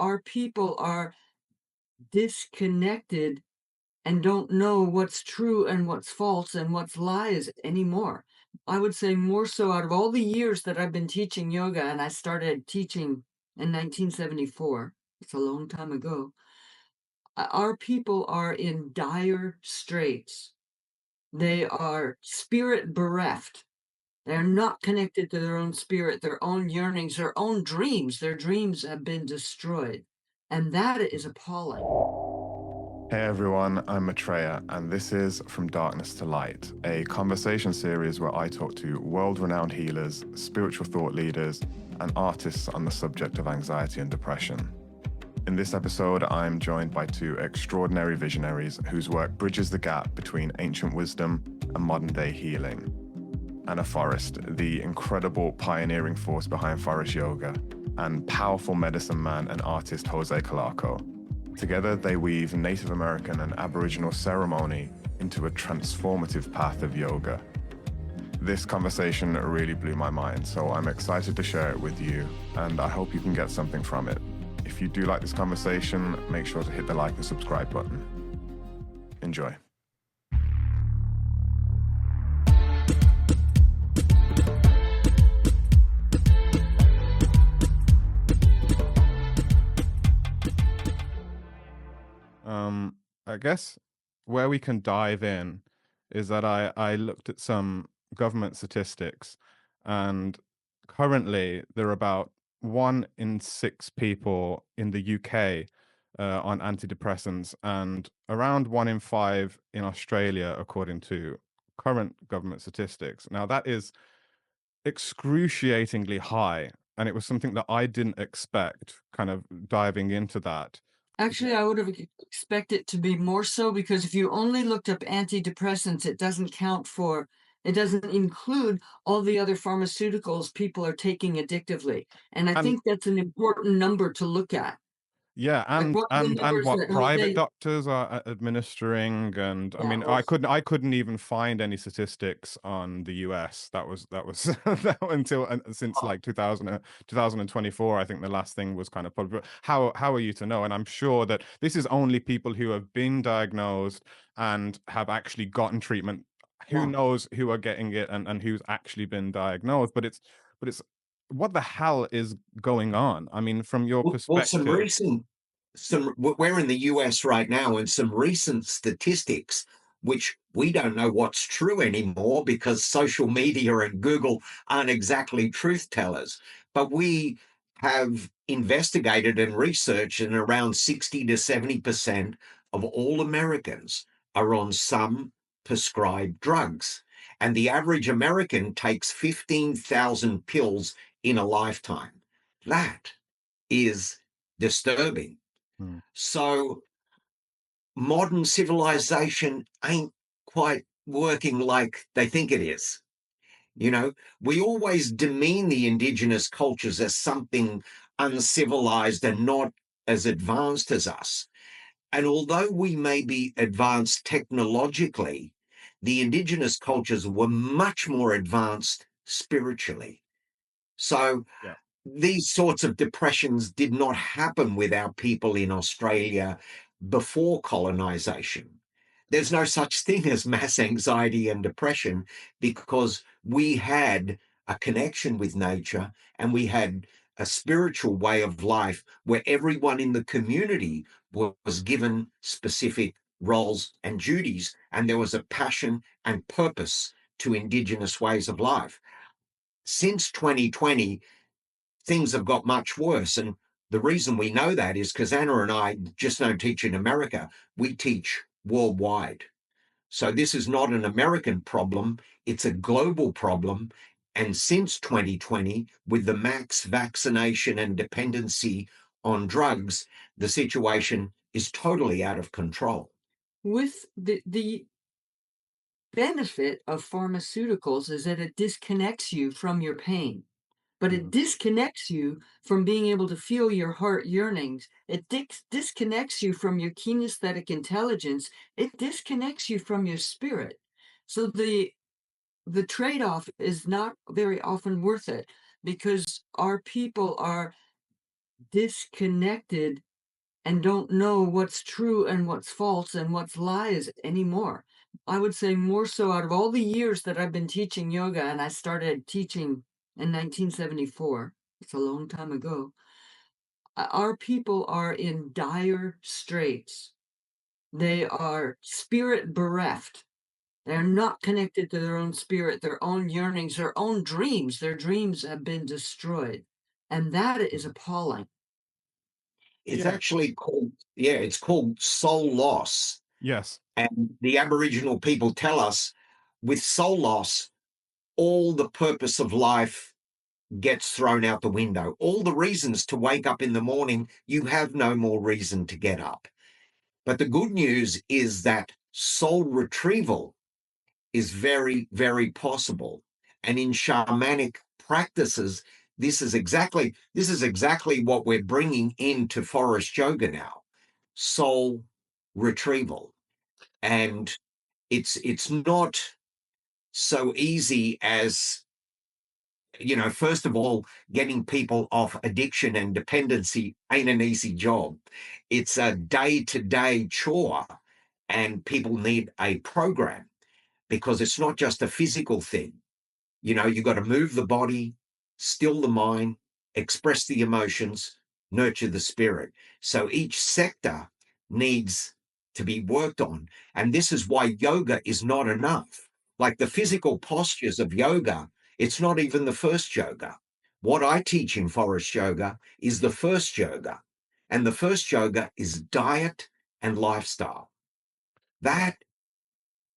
our people are disconnected and don't know what's true and what's false and what's lies anymore. I would say more so out of all the years that I've been teaching yoga, and I started teaching in 1974. It's a long time ago. Our people are in dire straits. They are spirit bereft. They're not connected to their own spirit, their own yearnings, their own dreams. Their dreams have been destroyed. And that is appalling. Hey everyone, I'm Matreya, and this is From Darkness to Light, a conversation series where I talk to world-renowned healers, spiritual thought leaders, and artists on the subject of anxiety and depression. In this episode, I'm joined by two extraordinary visionaries whose work bridges the gap between ancient wisdom and modern-day healing. Anna Forrest, the incredible pioneering force behind Forrest Yoga, and powerful medicine man and artist Jose Calarco. Together, they weave Native American and Aboriginal ceremony into a transformative path of yoga. This conversation really blew my mind, so I'm excited to share it with you, and I hope you can get something from it. If you do like this conversation, make sure to hit the like and subscribe button. Enjoy. I guess where we can dive in is that I looked at some government statistics, and currently there are about 1 in 6 people in the UK on antidepressants, and around 1 in 5 in Australia, according to current government statistics. Now, that is excruciatingly high, and it was something that I didn't expect, kind of diving into that. Actually, I would have expected it to be more so, because if you only looked up antidepressants, it doesn't include all the other pharmaceuticals people are taking addictively. And I And think that's an important number to look at. yeah, Like, and what are the and and numbers what that, I mean, private they, doctors are administering, and I yeah, mean, well, I couldn't even find any statistics on the US. That was that until since like 2024. I think the last thing was kind of public. But how are you to know? And I'm sure that this is only people who have been diagnosed and have actually gotten treatment. Who yeah. knows who are getting it and who's actually been diagnosed? But it's what the hell is going on? I mean, from your Well, perspective. we're in the US right now, and some recent statistics, which we don't know what's true anymore because social media and Google aren't exactly truth tellers. But we have investigated and researched, and around 60 to 70% of all Americans are on some prescribed drugs. And the average American takes 15,000 pills in a lifetime. That is disturbing. Hmm. So modern civilization ain't quite working like they think it is. You know, we always demean the indigenous cultures as something uncivilized and not as advanced as us. And although we may be advanced technologically, the indigenous cultures were much more advanced spiritually. So Yeah. these sorts of depressions did not happen with our people in Australia before colonization. There's no such thing as mass anxiety and depression because we had a connection with nature and we had a spiritual way of life where everyone in the community was given specific roles and duties, and there was a passion and purpose to Indigenous ways of life. Since 2020, things have got much worse. And the reason we know that is because Anna and I just don't teach in America, we teach worldwide. So this is not an American problem, it's a global problem. And since 2020, with the max vaccination and dependency on drugs, the situation is totally out of control. With the benefit of pharmaceuticals is that it disconnects you from your pain. But it disconnects you from being able to feel your heart yearnings. It disconnects you from your kinesthetic intelligence. It disconnects you from your spirit. So the trade-off is not very often worth it, because our people are disconnected and don't know what's true and what's false and what's lies anymore. I would say more so out of all the years that I've been teaching yoga, and I started teaching in 1974. It's a long time ago. Our people are in dire straits. They are spirit bereft. They're not connected to their own spirit, their own yearnings, their own dreams. Their dreams have been destroyed. And that is appalling. It's Yeah. actually called, yeah, it's called soul loss. Yes. And the Aboriginal people tell us with soul loss, all the purpose of life gets thrown out the window. All the reasons to wake up in the morning, you have no more reason to get up. But the good news is that soul retrieval is very, very possible. And in shamanic practices, this is exactly what we're bringing into Forrest Yoga now, soul retrieval. And it's not so easy as, first of all, getting people off addiction and dependency ain't an easy job. It's a day-to-day chore, and people need a program because it's not just a physical thing. You got to move the body, still the mind, express the emotions, nurture the spirit. So each sector needs to be worked on. And this is why yoga is not enough. Like the physical postures of yoga, it's not even the first yoga. What I teach in Forest Yoga is the first yoga. And the first yoga is diet and lifestyle. That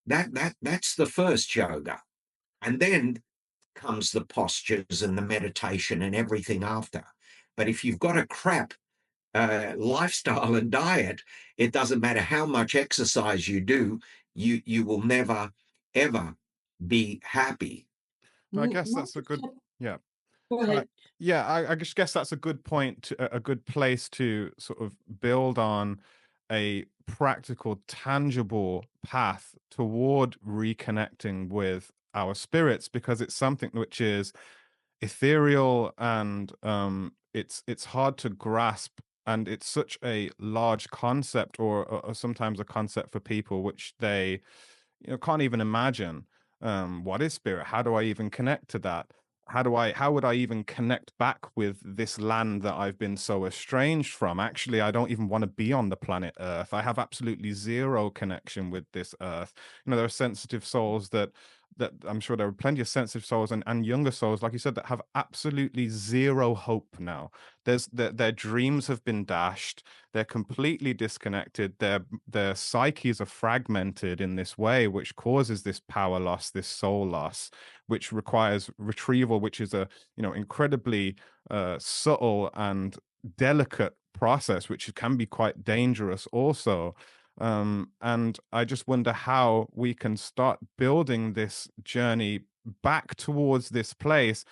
that's the first yoga. And then comes the postures and the meditation and everything after. But if you've got a crap lifestyle and diet, it doesn't matter how much exercise you do, you will never ever be happy. I guess that's a good, yeah. Go Uh, ahead. yeah, I just guess that's a good point, a good place to sort of build on a practical, tangible path toward reconnecting with our spirits, because it's something which is ethereal and it's hard to grasp, and it's such a large concept, or sometimes a concept for people which they can't even imagine. What is spirit? How do I even connect to that? How would I even connect back with this land that I've been so estranged from? Actually, I don't even want to be on the planet Earth. I have absolutely zero connection with this earth. There are sensitive souls that I'm sure there are plenty of sensitive souls and younger souls, like you said, that have absolutely zero hope now. Their dreams have been dashed. They're completely disconnected. Their psyches are fragmented in this way, which causes this power loss, this soul loss, which requires retrieval, which is a incredibly subtle and delicate process, which can be quite dangerous also. And I just wonder how we can start building this journey back towards this place,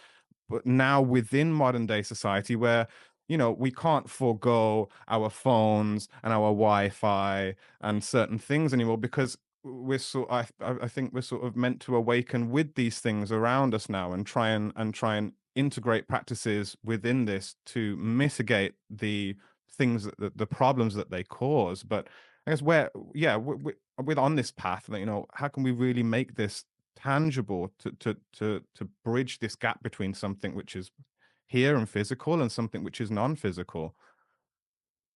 but now within modern day society where we can't forego our phones and our Wi-Fi and certain things anymore, because I think we're sort of meant to awaken with these things around us now, and try and integrate practices within this to mitigate the things the problems that they cause. But I guess with on this path, how can we really make this tangible to bridge this gap between something which is here and physical and something which is non-physical?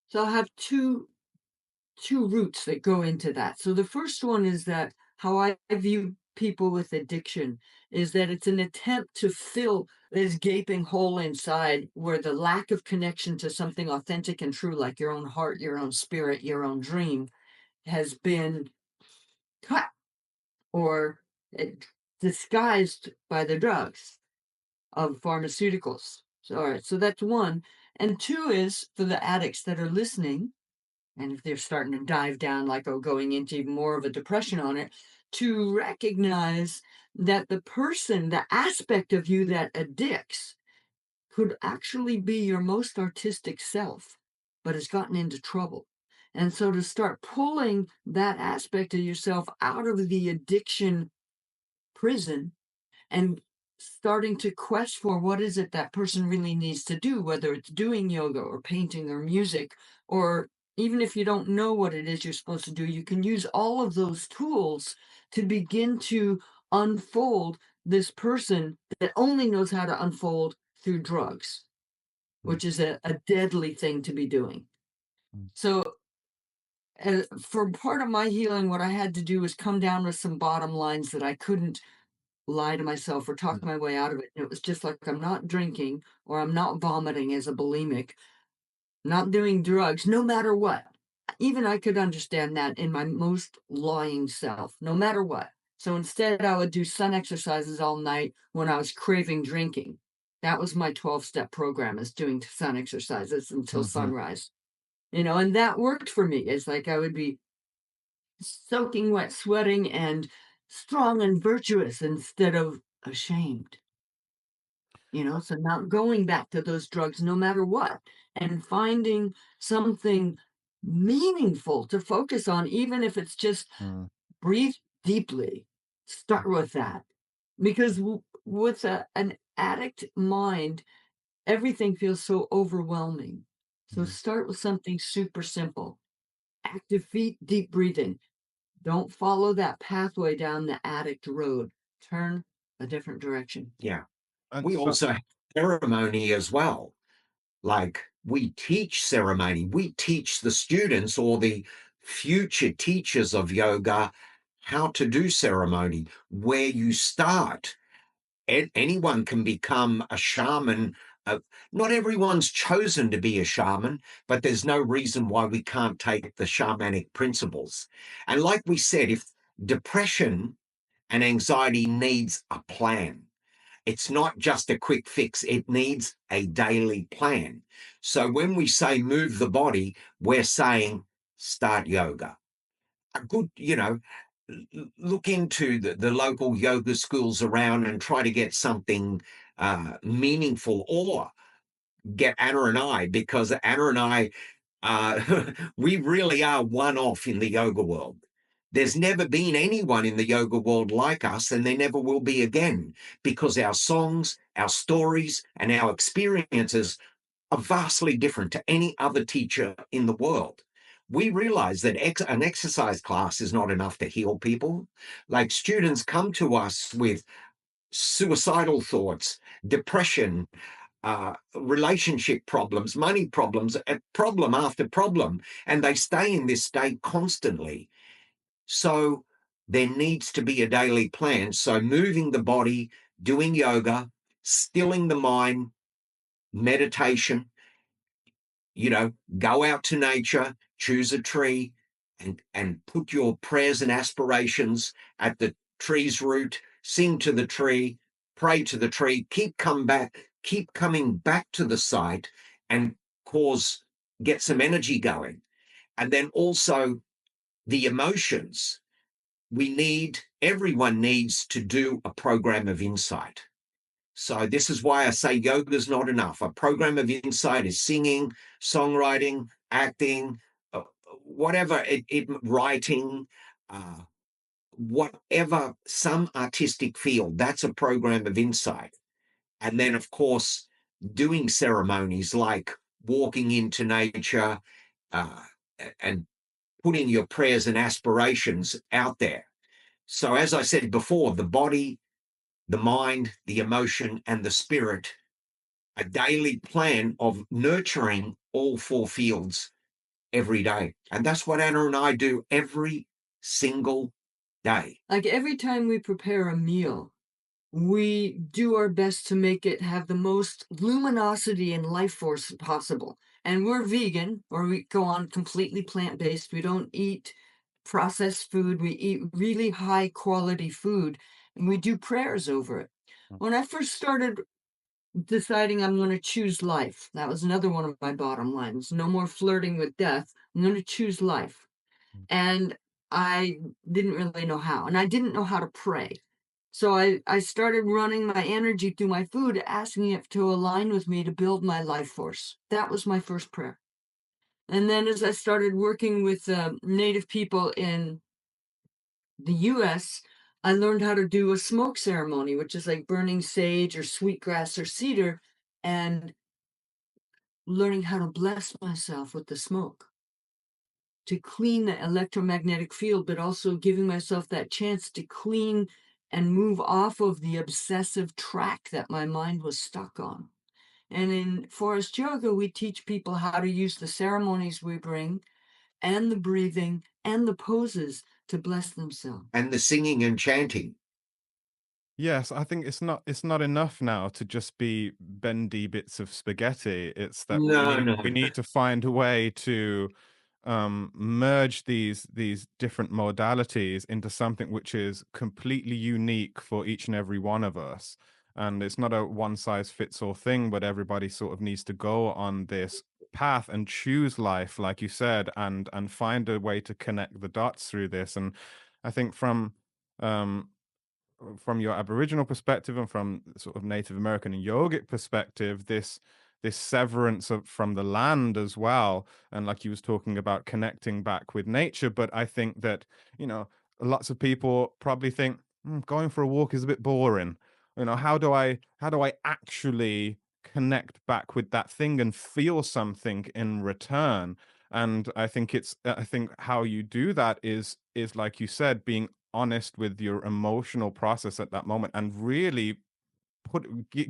So I have two roots that go into that. So the first one is that how I view people with addiction is that it's an attempt to fill this gaping hole inside where the lack of connection to something authentic and true, like your own heart, your own spirit, your own dream, has been cut or disguised by the drugs of pharmaceuticals. So, all right, so that's one. And two is for the addicts that are listening, and if they're starting to dive down, like, oh, going into even more of a depression on it, to recognize that the person, the aspect of you that addicts, could actually be your most artistic self, but has gotten into trouble. And so to start pulling that aspect of yourself out of the addiction prison and starting to quest for what is it that person really needs to do, whether it's doing yoga or painting or music, or even if you don't know what it is you're supposed to do, you can use all of those tools to begin to unfold this person that only knows how to unfold through drugs, Mm, which is a deadly thing to be doing. mm, So, for part of my healing, what I had to do was come down with some bottom lines that I couldn't lie to myself or talk mm, my way out of it. And it was just like, I'm not drinking or I'm not vomiting as a bulimic, not doing drugs, no matter what. Even I could understand that in my most lying self, no matter what. So instead, I would do sun exercises all night when I was craving drinking. That was my 12-step program, is doing sun exercises until mhm, sunrise. And that worked for me. It's like I would be soaking wet, sweating, and strong and virtuous instead of ashamed. So not going back to those drugs no matter what, and finding something meaningful to focus on, even if it's just mm, breathe deeply. Start with that. Because with an addict mind, everything feels so overwhelming. So mm. start with something super simple. Active feet, deep breathing. Don't follow that pathway down the addict road. Turn a different direction. Yeah. And We so, also have ceremony as well. Like we teach ceremony, we teach the students or the future teachers of yoga how to do ceremony, where you start. Anyone can become a shaman. Not everyone's chosen to be a shaman, but there's no reason why we can't take the shamanic principles. And like we said, if depression and anxiety needs a plan, it's not just a quick fix, it needs a daily plan. So when we say move the body, we're saying start yoga. A good, look into the local yoga schools around and try to get something meaningful, or get Anna and I, because Anna and I, we really are one off in the yoga world. There's never been anyone in the yoga world like us, and there never will be again, because our songs, our stories, and our experiences are vastly different to any other teacher in the world. We realize that an exercise class is not enough to heal people. Like students come to us with suicidal thoughts, depression, relationship problems, money problems, problem after problem, and they stay in this state constantly. So there needs to be a daily plan. So moving the body, doing yoga, stilling the mind, meditation, go out to nature, choose a tree, and put your prayers and aspirations at the tree's root, sing to the tree, pray to the tree, keep coming back to the site, and cause get some energy going. And then also the emotions. Everyone needs to do a program of insight. So this is why I say yoga is not enough. A program of insight is singing, songwriting, acting, whatever writing, uh, whatever, some artistic field. That's a program of insight. And then, of course, doing ceremonies like walking into nature, uh, and putting your prayers and aspirations out there. So, as I said before, the body, the mind, the emotion, and the spirit, a daily plan of nurturing all four fields every day. And that's what Anna and I do every single day. Like every time we prepare a meal, we do our best to make it have the most luminosity and life force possible. And we're vegan, or we go on completely plant based. We don't eat processed food. We eat really high quality food, and we do prayers over it. When I first started deciding I'm going to choose life, that was another one of my bottom lines. No more flirting with death. I'm going to choose life. And I didn't really know how, and I didn't know how to pray. So I started running my energy through my food, asking it to align with me to build my life force. That was my first prayer. And then as I started working with Native people in the US, I learned how to do a smoke ceremony, which is like burning sage or sweetgrass or cedar, and learning how to bless myself with the smoke to clean the electromagnetic field, but also giving myself that chance to clean and move off of the obsessive track that my mind was stuck on. And in Forrest Yoga, we teach people how to use the ceremonies we bring and the breathing and the poses to bless themselves. And the singing and chanting. Yes, I think it's not enough now to just be bendy bits of spaghetti. It's that we No, need no. we need to find a way to merge these different modalities into something which is completely unique for each and every one of us. And it's not a one size fits all thing, but everybody sort of needs to go on this path and choose life, like you said, and find a way to connect the dots through this. And I think um from your Aboriginal perspective and from sort of Native American and yogic perspective, this severance from the land as well, and like you was talking about connecting back with nature. But I think that lots of people probably think going for a walk is a bit boring. How do I actually connect back with that thing and feel something in return? And I think how you do that is like you said, being honest with your emotional process at that moment and really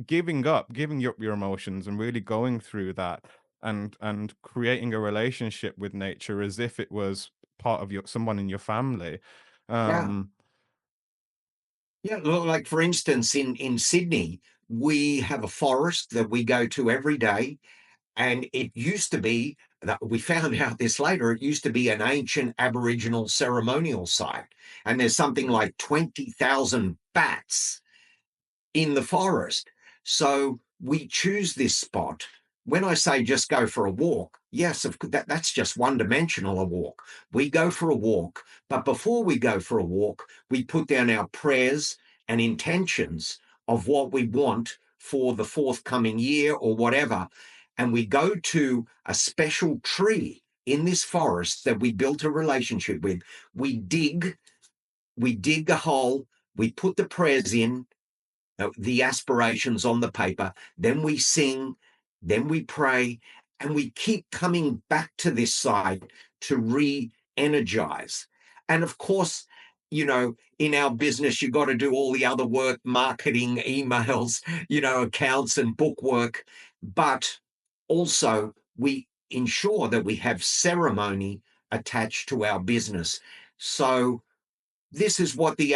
giving up your emotions and really going through that and creating a relationship with nature as if it was part of your someone in your family. Yeah. um Yeah. Like, for instance, in Sydney, we have a forest that we go to every day. And it used to be that we found out this later, it used to be an ancient Aboriginal ceremonial site. And there's something like 20,000 bats in the forest. So we choose this spot. When I say just go for a walk, yes, that's just one dimensional a walk. We go for a walk, but before we go for a walk, we put down our prayers and intentions of what we want for the forthcoming year or whatever. And we go to a special tree in this forest that we built a relationship with. We dig a hole, we put the prayers in, the aspirations on the paper, then we sing, then we pray, and we keep coming back to this side to re energize. And of course, in our business, you've got to do all the other work, marketing, emails, accounts and bookwork. But also, we ensure that we have ceremony attached to our business. So, this is what the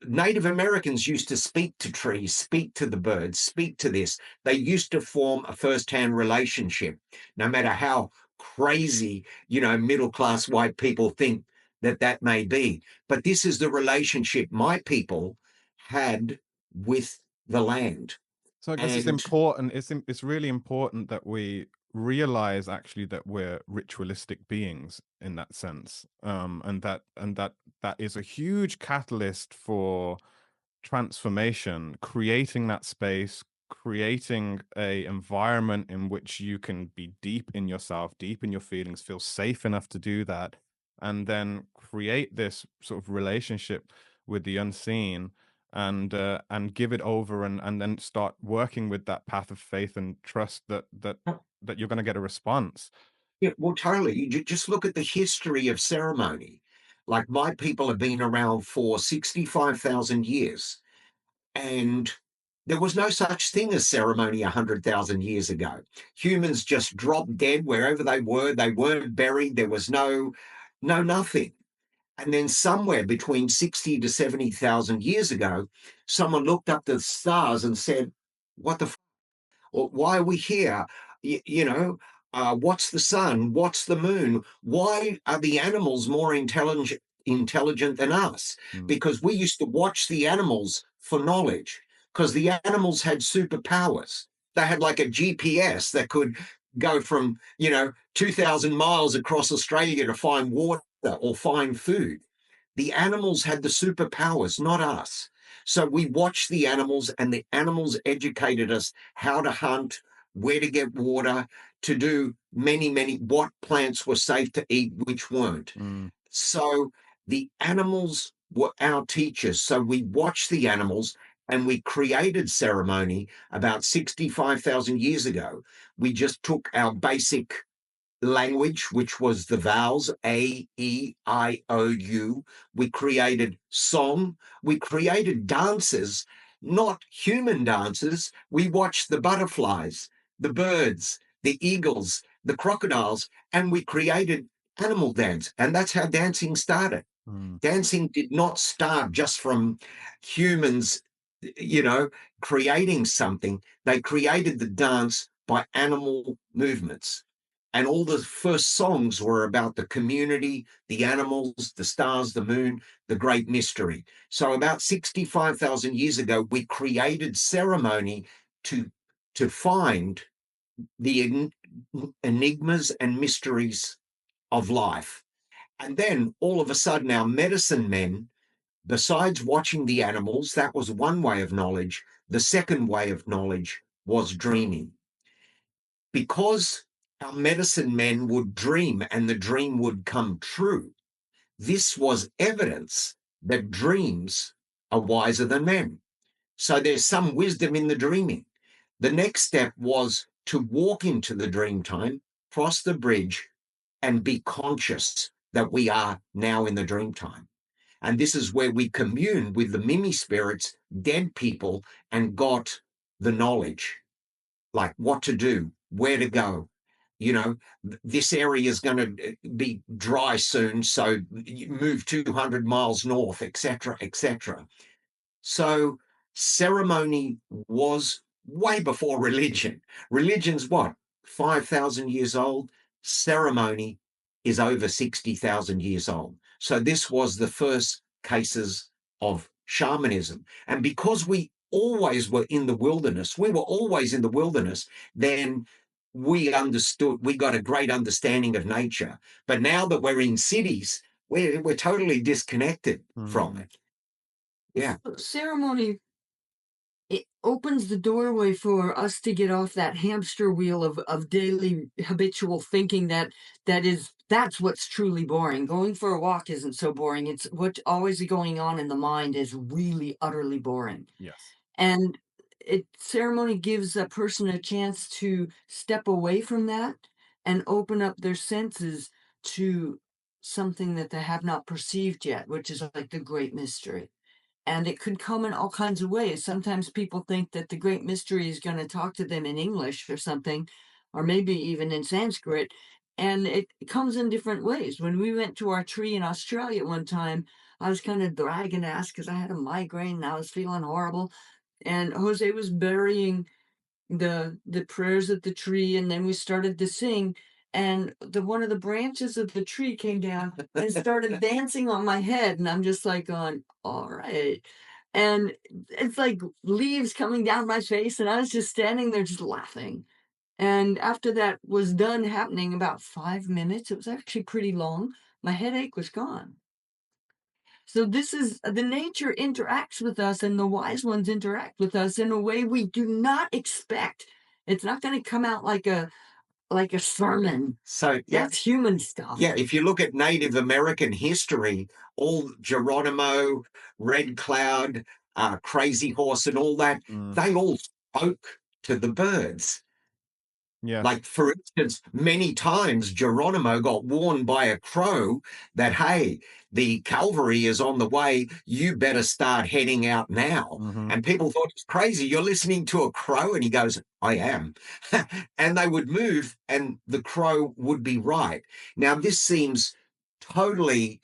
Native Americans used to speak to trees, speak to the birds, speak to this. They used to form a first-hand relationship, no matter how crazy, middle class white people think that may be. But this is the relationship my people had with the land. So I guess it's And important. It's really important that we realize actually that we're ritualistic beings in that sense, and that is a huge catalyst for transformation, creating that space, creating a environment in which you can be deep in yourself, deep in your feelings, feel safe enough to do that, and then create this sort of relationship with the unseen and give it over and then start working with that path of faith and trust that you're going to get a response. yeah, well, totally. You just look at the history of ceremony. Like, my people have been around for 65,000 years. And there was no such thing as ceremony 100,000 years ago. Humans just dropped dead wherever they were. They weren't buried. There was no nothing. And then somewhere between 60 to 70,000 years ago, someone looked up the stars and said, what the or why are we here? What's the sun? What's the moon? Why are the animals more intelligent than us? Mm, Because we used to watch the animals for knowledge, because the animals had superpowers. They had like a GPS that could go from 2,000 miles across Australia to find water or find food. The animals had the superpowers, not us. So we watched the animals, and the animals educated us how to hunt, where to get water, to do what plants were safe to eat, which weren't. mm, So the animals were our teachers. So we watched the animals and we created ceremony about 65,000 years ago. We just took our basic language, which was the vowels A, E, I, O, U. We created song. We created dances, not human dances. We watched the butterflies, the birds, the eagles, the crocodiles, and we created animal dance. And that's how dancing started. Mm. Dancing did not start just from humans, you know, creating something. They created the dance by animal movements. And all the first songs were about the community, the animals, the stars, the moon, the great mystery. So about 65,000 years ago, we created ceremony to, to find the enigmas and mysteries of life. And then all of a sudden, our medicine men, besides watching the animals, that was one way of knowledge. The second way of knowledge was dreaming. Because our medicine men would dream and the dream would come true, this was evidence that dreams are wiser than men. So there's some wisdom in the dreaming. The next step was to walk into the dream time, cross the bridge, and be conscious that we are now in the dream time. And this is where we commune with the Mimi spirits, dead people, and got the knowledge, like what to do, where to go. You know, this area is going to be dry soon, so you move 200 miles north, etc., etc. So ceremony was way before religion. Religion's what, 5,000 years old? Ceremony is over 60,000 years old. So this was the first cases of shamanism. And because we always were in the wilderness, we were always in the wilderness, then we understood, we got a great understanding of nature. But now that we're in cities, we're totally disconnected from it. Yeah. Ceremony, it opens the doorway for us to get off that hamster wheel of daily habitual thinking that's what's truly boring. Going for a walk isn't so boring. It's what's always going on in the mind is really utterly boring. Yes. And ceremony gives a person a chance to step away from that and open up their senses to something that they have not perceived yet, which is like the great mystery. And it could come in all kinds of ways. Sometimes people think that the great mystery is going to talk to them in English or something, or maybe even in Sanskrit. And it comes in different ways. When we went to our tree in Australia one time, I was kind of dragging ass because I had a migraine and I was feeling horrible. And Jose was burying the prayers at the tree, and then we started to sing, and the one of the branches of the tree came down and started dancing on my head, and I'm just like going, all right. And it's like leaves coming down my face, and I was just standing there just laughing. And after that was done happening, about 5 minutes, it was actually pretty long, my headache was gone. So this is the nature interacts with us, and the wise ones interact with us in a way we do not expect. It's not going to come out like a sermon. So yeah, That's human stuff. yeah. If you look at Native American history, all Geronimo, Red Cloud, Crazy Horse, and all that, they all spoke to the birds. Yes. Like, for instance, many times Geronimo got warned by a crow that, hey, the cavalry is on the way. You better start heading out now. Mm-hmm. And people thought it's crazy. You're listening to a crow? And he goes, I am. And they would move and the crow would be right. Now, this seems totally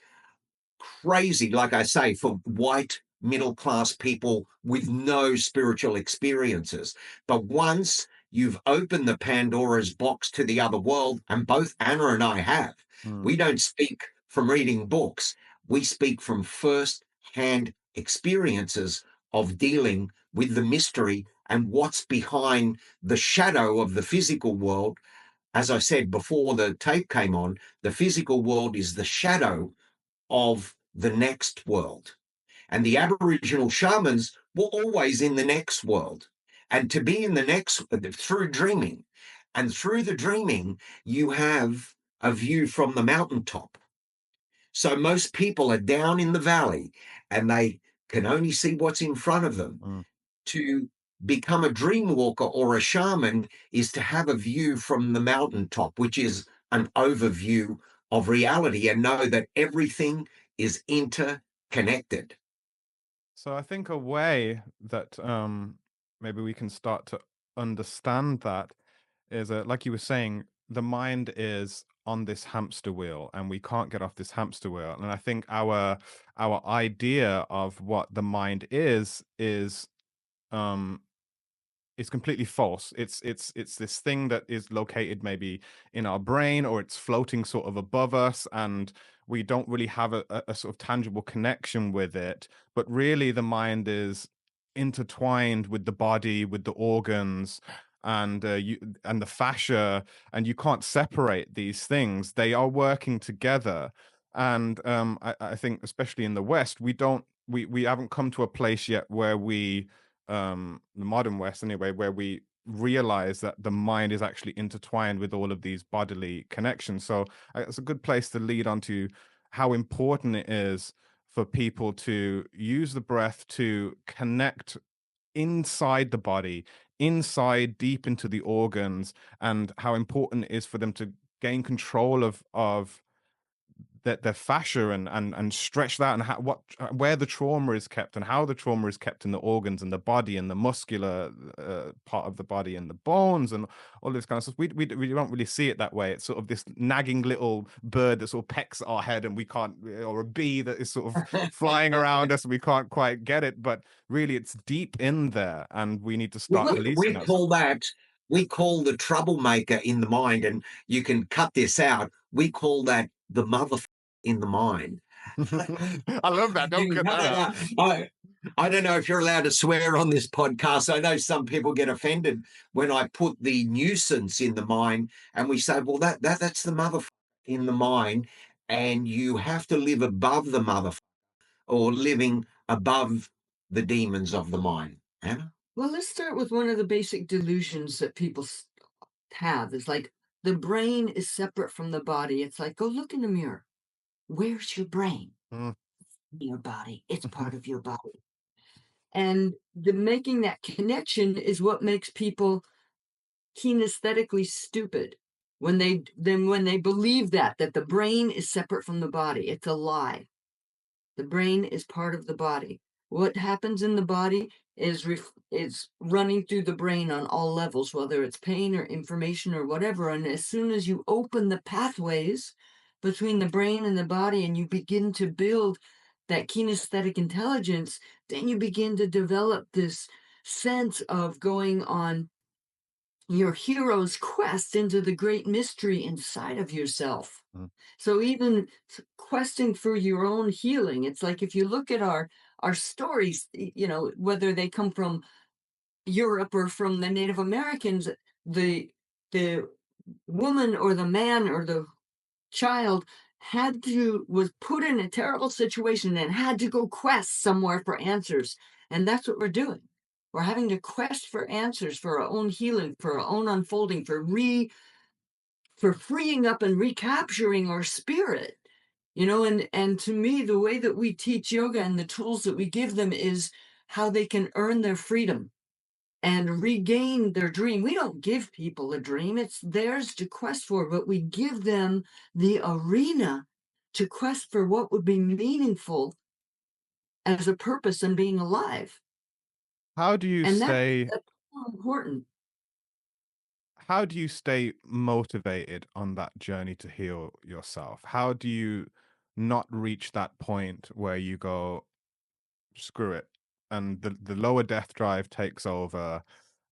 crazy, like I say, for white middle class people with no spiritual experiences. But once you've opened the Pandora's box to the other world, and both Anna and I have, we don't speak from reading books, we speak from first hand experiences of dealing with the mystery and what's behind the shadow of the physical world. As I said before the tape came on, the physical world is the shadow of the next world. And the Aboriginal shamans were always in the next world. And to be in the next, through dreaming, and through the dreaming, you have a view from the mountaintop. So most people are down in the valley and they can only see what's in front of them. Mm. To become a dream walker or a shaman is to have a view from the mountaintop, which is an overview of reality, and know that everything is interconnected. So I think a way that maybe we can start to understand that is, like you were saying, the mind is on this hamster wheel, and we can't get off this hamster wheel. And I think our idea of what the mind is um is completely false. It's this thing that is located maybe in our brain, or it's floating sort of above us, and we don't really have a sort of tangible connection with it. But really, the mind is intertwined with the body, with the organs, and the fascia, and you can't separate these things. They are working together, and I think especially in the West, we haven't come to a place yet where the modern West anyway, where we realize that the mind is actually intertwined with all of these bodily connections. So it's a good place to lead on to how important it is for people to use the breath to connect inside the body, inside deep into the organs, and how important it is for them to gain control of their fascia, and stretch that, and how, what where the trauma is kept, and how the trauma is kept in the organs and the body and the muscular part of the body and the bones and all this kind of stuff. We don't really see it that way. It's sort of this nagging little bird that sort of pecks at our head, and we can't, or a bee that is sort of flying around us and we can't quite get it. But really, it's deep in there, and we need to start releasing We that call stuff. that, we call the troublemaker in the mind, and you can cut this out. We call that the mother in the mind. I love that. You Don't can cut cut that that out. out. I don't know if you're allowed to swear on this podcast. I know some people get offended when I put the nuisance in the mind, and we say, well, that's the mother in the mind, and you have to live above the mother, or living above the demons of the mind. Anna? Well, let's start with one of the basic delusions that people have. Is like the brain is separate from the body. It's like, go look in the mirror. Where's your brain? Mm. Your body. It's part of your body. And the making that connection is what makes people kinesthetically stupid. When they believe that the brain is separate from the body, it's a lie. The brain is part of the body. What happens in the body is running through the brain on all levels, whether it's pain or information or whatever. And as soon as you open the pathways between the brain and the body, and you begin to build that kinesthetic intelligence, then you begin to develop this sense of going on your hero's quest into the great mystery inside of yourself. Mm. So even questing for your own healing, it's like if you look at our stories, whether they come from Europe or from the Native Americans, the the woman or the man or the child was put in a terrible situation and had to go quest somewhere for answers. And that's what we're doing. We're having to quest for answers for our own healing, for our own unfolding, for freeing up and recapturing our spirit. And to me, the way that we teach yoga and the tools that we give them is how they can earn their freedom and regain their dream. We don't give people a dream, it's theirs to quest for, but we give them the arena to quest for what would be meaningful as a purpose in being alive. How do you And stay that's so important. how do you stay motivated on that journey to heal yourself? How do you not reach that point where you go, screw it, and the lower death drive takes over,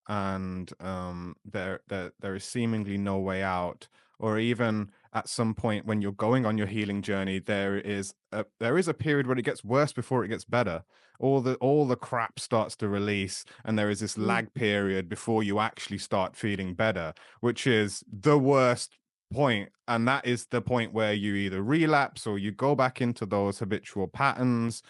and there is seemingly no way out, or even at some point when you're going on your healing journey, there is a period where it gets worse before it gets better. All the crap starts to release, and there is this Mm. lag period before you actually start feeling better, which is the worst point. And that is the point where you either relapse or you go back into those habitual patterns.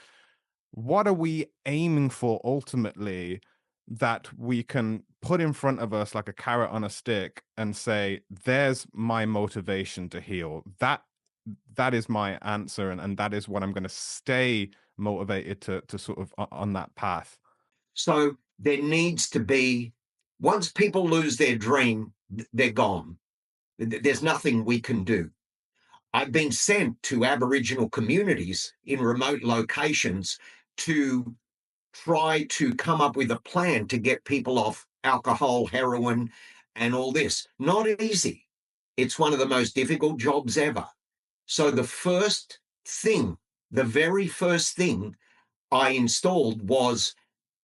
What are we aiming for ultimately, that we can put in front of us like a carrot on a stick and say, there's my motivation to heal? That that is my answer, and that is what I'm going to stay motivated to sort of on that path. So there needs to be, once people lose their dream, they're gone. There's nothing we can do. I've been sent to Aboriginal communities in remote locations to try to come up with a plan to get people off alcohol, heroin, and all this. Not easy. It's one of the most difficult jobs ever. So the very first thing I installed was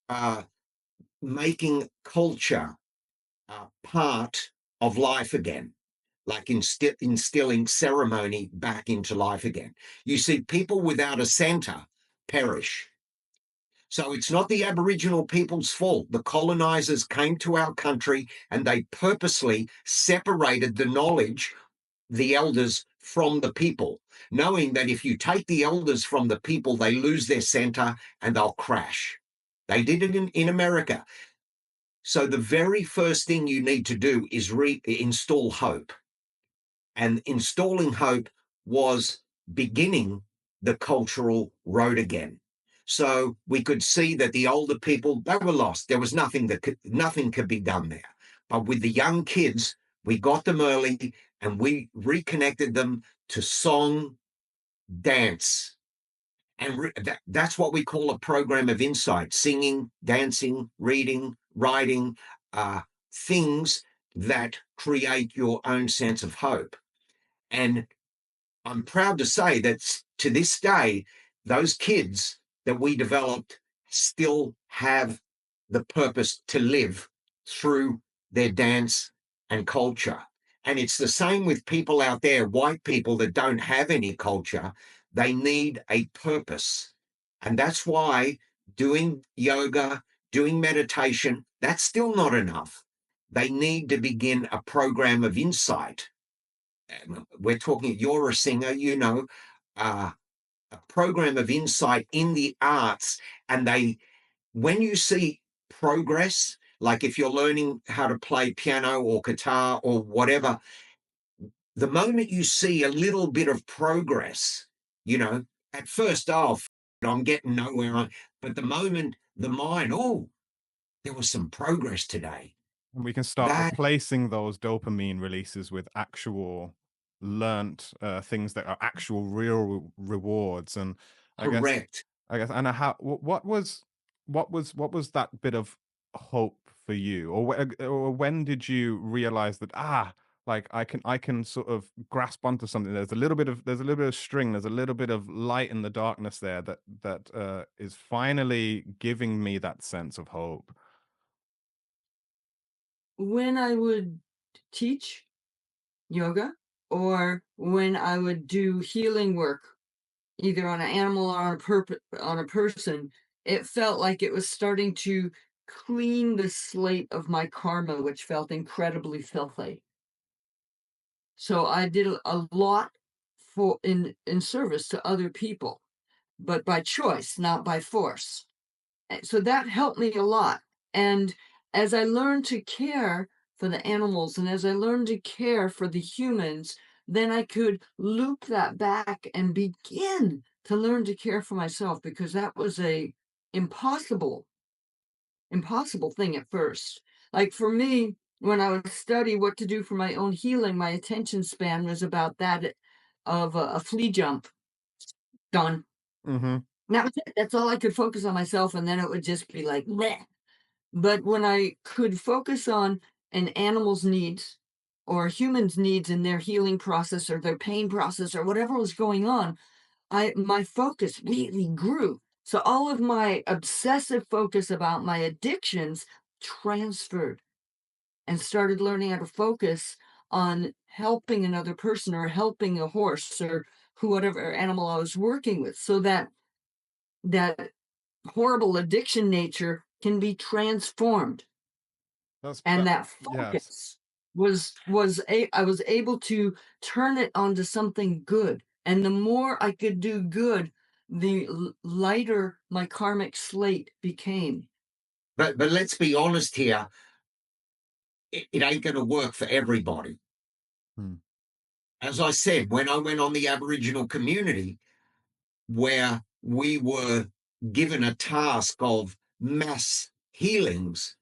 uh, making culture part of life again, like instilling ceremony back into life again. You see, people without a center perish. So it's not the Aboriginal people's fault. The colonizers came to our country and they purposely separated the knowledge, the elders, from the people, knowing that if you take the elders from the people, they lose their center and they'll crash. They did it in America. So the very first thing you need to do is install hope. And installing hope was beginning the cultural road again. So we could see that the older people, they were lost. There was nothing could be done there. But with the young kids, we got them early and we reconnected them to song, dance. And that's what we call a program of insight: singing, dancing, reading, writing, uh, things that create your own sense of hope. And I'm proud to say that to this day, those kids that we developed still have the purpose to live through their dance and culture. And it's the same with people out there, white people that don't have any culture. They need a purpose. And that's why doing yoga, doing meditation, that's still not enough. They need to begin a program of insight. We're talking, you're a singer, a program of insight in the arts. And when you see progress, like if you're learning how to play piano or guitar or whatever, the moment you see a little bit of progress, at first, I'm getting nowhere. But the moment the mind, there was some progress today. And we can start That replacing those dopamine releases with actual learnt things that are actual real rewards. And I guess, correct. and how, what was that bit of hope for you, or or when did you realize that like I can sort of grasp onto something? There's a little bit of string. There's a little bit of light in the darkness there that is finally giving me that sense of hope. When I would teach yoga or when I would do healing work, either on an animal or on a person, it felt like it was starting to clean the slate of my karma, which felt incredibly filthy. So I did a lot for in service to other people, but by choice, not by force. So that helped me a lot. And as I learned to care for the animals and as I learned to care for the humans, then I could loop that back and begin to learn to care for myself, because that was a impossible, impossible thing at first. Like for me, when I would study what to do for my own healing, my attention span was about that of a flea jump. Done. Hmm. That was it. That's all I could focus on myself, and then it would just be like, bleh. But when I could focus on an animal's needs or a human's needs in their healing process or their pain process or whatever was going on, my focus really grew. So all of my obsessive focus about my addictions transferred and started learning how to focus on helping another person or helping a horse or whatever animal I was working with, so that horrible addiction nature can be transformed. That's And that. that Yes. focus I was able to turn it onto something good. And the more I could do good, the lighter my karmic slate became. But let's be honest here. It ain't going to work for everybody. Hmm. as I said, when I went on the Aboriginal community, where we were given a task of mass healings,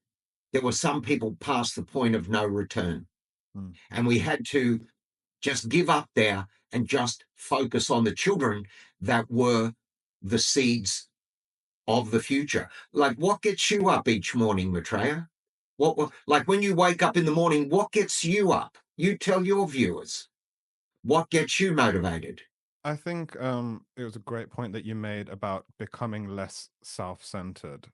there were some people past the point of no return. Mm. And we had to just give up there and just focus on the children that were the seeds of the future. Like, what gets you up each morning, Matreya? Like when you wake up in the morning, what gets you up? You tell your viewers what gets you motivated. I think it was a great point that you made about becoming less self-centered,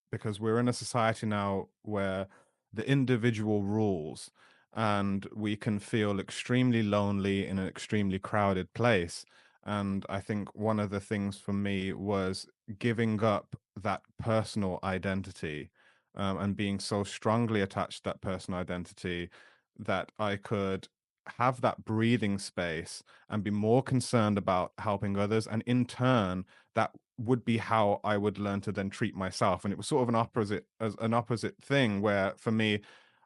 because we're in a society now where the individual rules, and we can feel extremely lonely in an extremely crowded place. And I think one of the things for me was giving up that personal identity, and being so strongly attached to that personal identity that I could have that breathing space and be more concerned about helping others. And in turn, that would be how I would learn to then treat myself. And it was sort of an opposite thing where for me,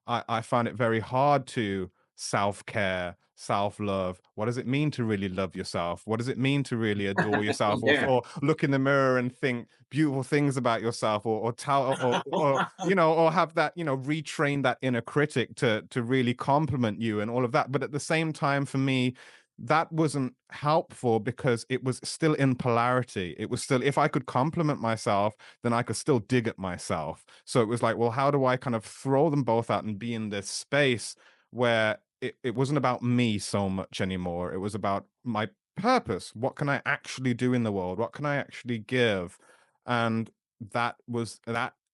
I found it very hard to self-care, self-love. What does it mean to really love yourself? What does it mean to really adore yourself, Yeah. or look in the mirror and think beautiful things about yourself, or tell, or or have that, retrain that inner critic to really compliment you and all of that. But at the same time, for me, that wasn't helpful because it was still in polarity. It was still, if I could compliment myself, then I could still dig at myself. So it was like, well, how do I kind of throw them both out and be in this space where it wasn't about me so much anymore? It was about my purpose. What can I actually do in the world? What can I actually give? And that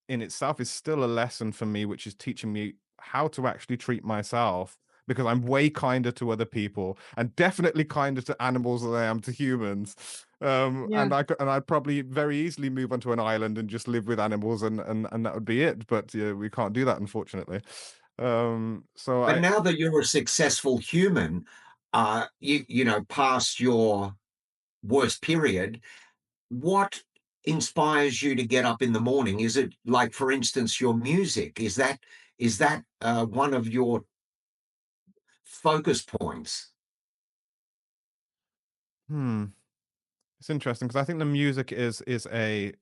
in itself is still a lesson for me, which is teaching me how to actually treat myself, because I'm way kinder to other people and definitely kinder to animals than I am to humans. Yeah. And I'd probably very easily move onto an island and just live with animals, and that would be it. But yeah, we can't do that, unfortunately. So But I now that you're a successful human, past your worst period, what inspires you to get up in the morning? Is it like, for instance, your music? Is that one of your focus points? hmm, it's interesting because I think the music is a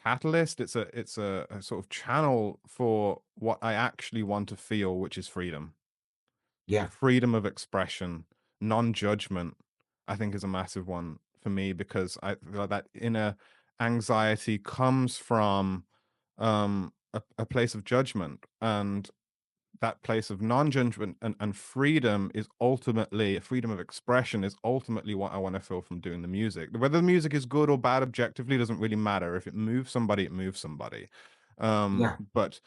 catalyst. It's a sort of channel for what I actually want to feel, which is freedom. Yeah, Freedom of expression, non-judgment, I think is a massive one for me, because I feel that inner anxiety comes from a place of judgment, and that place of non-judgment and freedom is ultimately freedom of expression, is ultimately what I want to feel from doing the music. Whether the music is good or bad objectively doesn't really matter. If it moves somebody, it moves somebody. yeah. But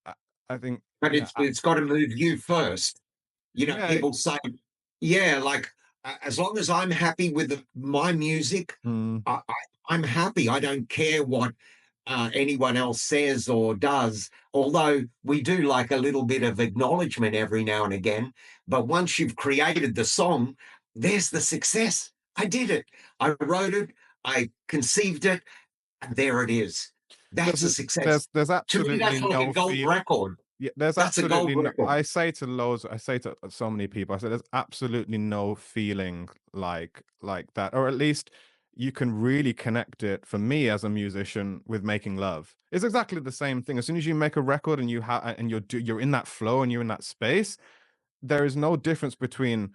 I, I think, But yeah, it's got to move you first. yeah. People say, yeah, like, as long as I'm happy with my music, Mm, I'm happy. I don't care what anyone else says or does, although we do like a little bit of acknowledgement every now and again. But once you've created the song, there's the success. I did it. I wrote it. I conceived it. And there it is. That's a success. there's To me, absolutely that's like a no gold feel. record. Yeah, there's That's a gold absolutely no. record. I say to so many people, I say there's absolutely no feeling like that, or at least you can really connect it, for me as a musician, with making love. It's exactly the same thing. As soon as you make a record and you're in that flow and you're in that space, there is no difference between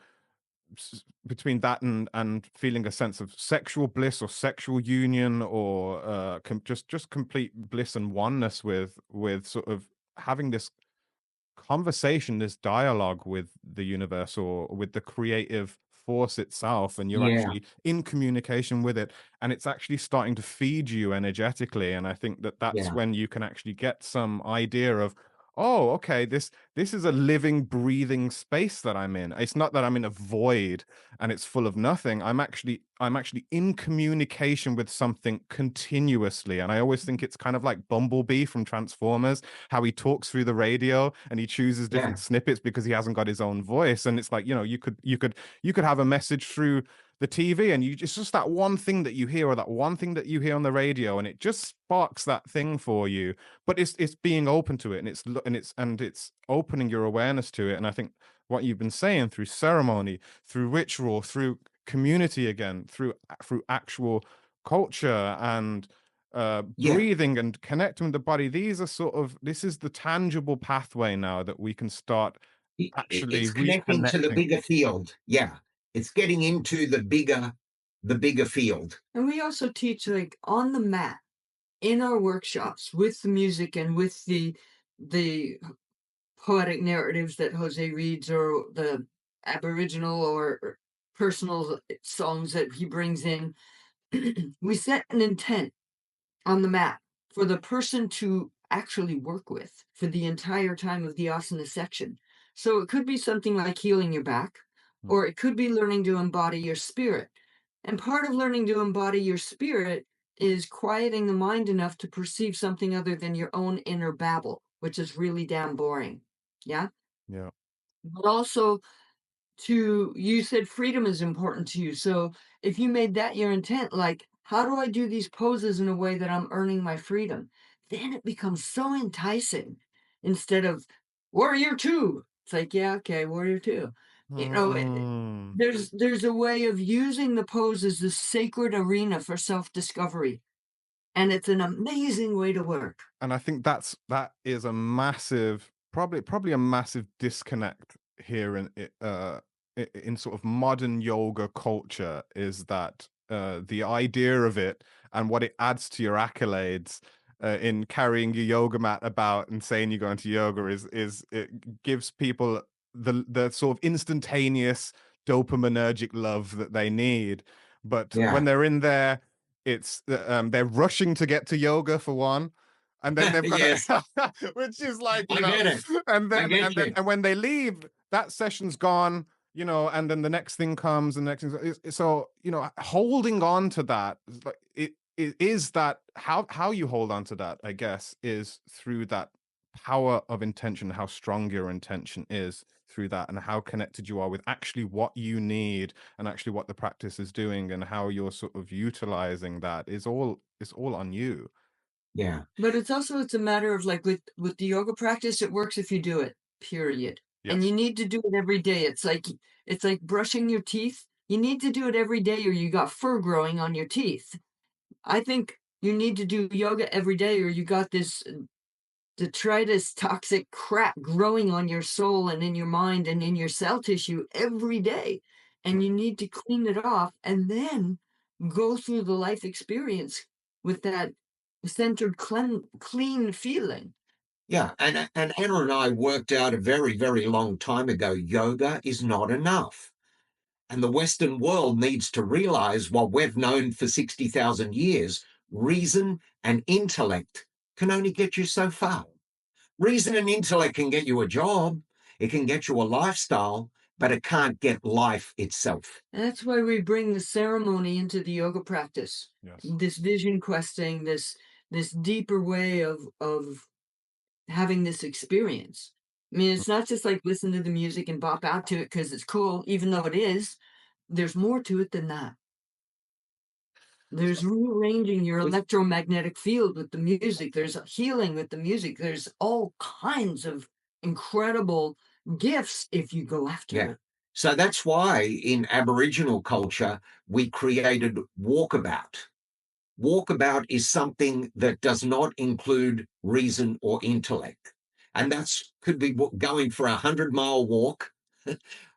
that and feeling a sense of sexual bliss or sexual union, or just complete bliss and oneness with sort of having this conversation, this dialogue with the universe, or with the creative force itself, and you're Yeah, actually in communication with it, and it's actually starting to feed you energetically. And I think that that's yeah, when you can actually get some idea of, oh, okay, this is a living, breathing space that I'm in. It's not that I'm in a void and it's full of nothing. I'm actually in communication with something continuously. And I always think it's kind of like Bumblebee from Transformers, how he talks through the radio and he chooses different yeah, snippets because he hasn't got his own voice. And it's like, you could have a message through the TV, and it's just that one thing that you hear, or that one thing that you hear on the radio, and it just sparks that thing for you. But it's being open to it, and it's opening your awareness to it. And I think what you've been saying, through ceremony, through ritual, through community, again, through actual culture, and Yeah, breathing and connecting with the body, this is the tangible pathway now that we can start actually it's connecting to the reconnecting. bigger field. Yeah, it's getting into the bigger field. And we also teach like on the mat in our workshops with the music and with the poetic narratives that Jose reads, or the Aboriginal or personal songs that he brings in. We set an intent on the mat for the person to actually work with for the entire time of the asana section. So it could be something like healing your back, Mm. or it could be learning to embody your spirit. And part of learning to embody your spirit is quieting the mind enough to perceive something other than your own inner babble, which is really damn boring. Yeah. Yeah. But also, you said freedom is important to you. So if you made that your intent, like, how do I do these poses in a way that I'm earning my freedom? Then it becomes so enticing instead of warrior two. It's like, yeah, okay, warrior two. You know, Mm. there's a way of using the pose as the sacred arena for self-discovery. And it's an amazing way to work. And I think that is a massive, probably a massive disconnect here in sort of modern yoga culture, is that the idea of it and what it adds to your accolades in carrying your yoga mat about and saying you're going to yoga, is it gives people the sort of instantaneous dopaminergic love that they need. But when Yeah, they're in there, they're rushing to get to yoga, for one, and then they've got yes, to, which is like, I get it. and I then get you. when they leave, that session's gone, and then the next thing comes, and the next thing. So holding on to that, like, it is that, how you hold on to that, I guess, is through that power of intention, how strong your intention is through that, and how connected you are with actually what you need, and actually what the practice is doing, and how you're sort of utilizing that, is all on you. Yeah, But it's a matter of like with the yoga practice, it works if you do it, period. And you Yes. need to do it every day. It's like brushing your teeth. You need to do it every day or you got fur growing on your teeth. I think you need to do yoga every day or you got this detritus toxic crap growing on your soul and in your mind and in your cell tissue every day. And you need to clean it off and then go through the life experience with that centered, clean feeling. yeah. And Anna and I worked out a very, very long time ago, yoga is not enough. And the Western world needs to realize what we've known for 60,000 years: reason and intellect can only get you so far. Reason and intellect can get you a job, it can get you a lifestyle, but it can't get life itself. And that's why we bring the ceremony into the yoga practice. Yes. This vision questing, this deeper way of having this experience. I mean, it's not just like listen to the music and bop out to it because it's cool, even though it is. There's more to it than that. There's rearranging your electromagnetic field with the music. There's healing with the music. There's all kinds of incredible gifts if you go after Yeah. it. So that's why in Aboriginal culture, we created walkabout. Walkabout is something that does not include reason or intellect. And that's could be going for a 100-mile walk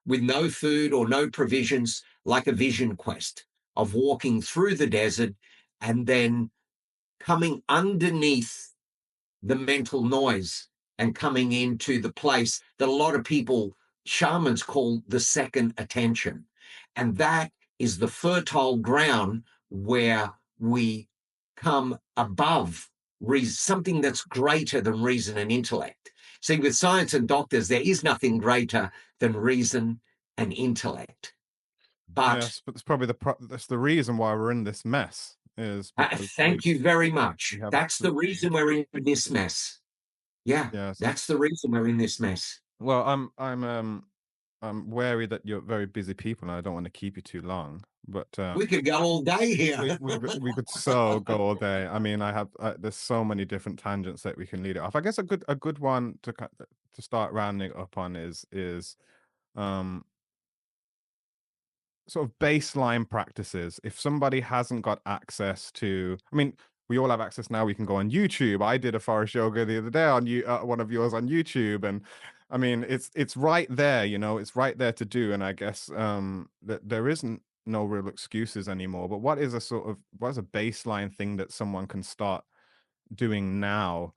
with no food or no provisions, like a vision quest of walking through the desert and then coming underneath the mental noise and coming into the place that a lot of people, shamans, call the second attention. And that is the fertile ground where we come above something that's greater than reason and intellect. See, with science and doctors, there is nothing greater than reason and intellect. But Yes, but it's probably that's the reason why we're in this mess, is because thank you very we much. have That's the reason we're in this mess. Yeah, yes. that's the reason we're in this mess. Well, I'm wary that you're very busy people, and I don't want to keep you too long. But We could go all day here. we could so go all day. I mean, there's so many different tangents that we can lead it off. I guess a good one to start rounding up on is um sort of baseline practices. If somebody hasn't got access to, I mean, we all have access now. We can go on YouTube. I did a Forest Yoga the other day on you, one of yours on YouTube, and I mean, it's right there. You know, it's right there to do. And I guess that there isn't no real excuses anymore. But what is a baseline thing that someone can start doing now,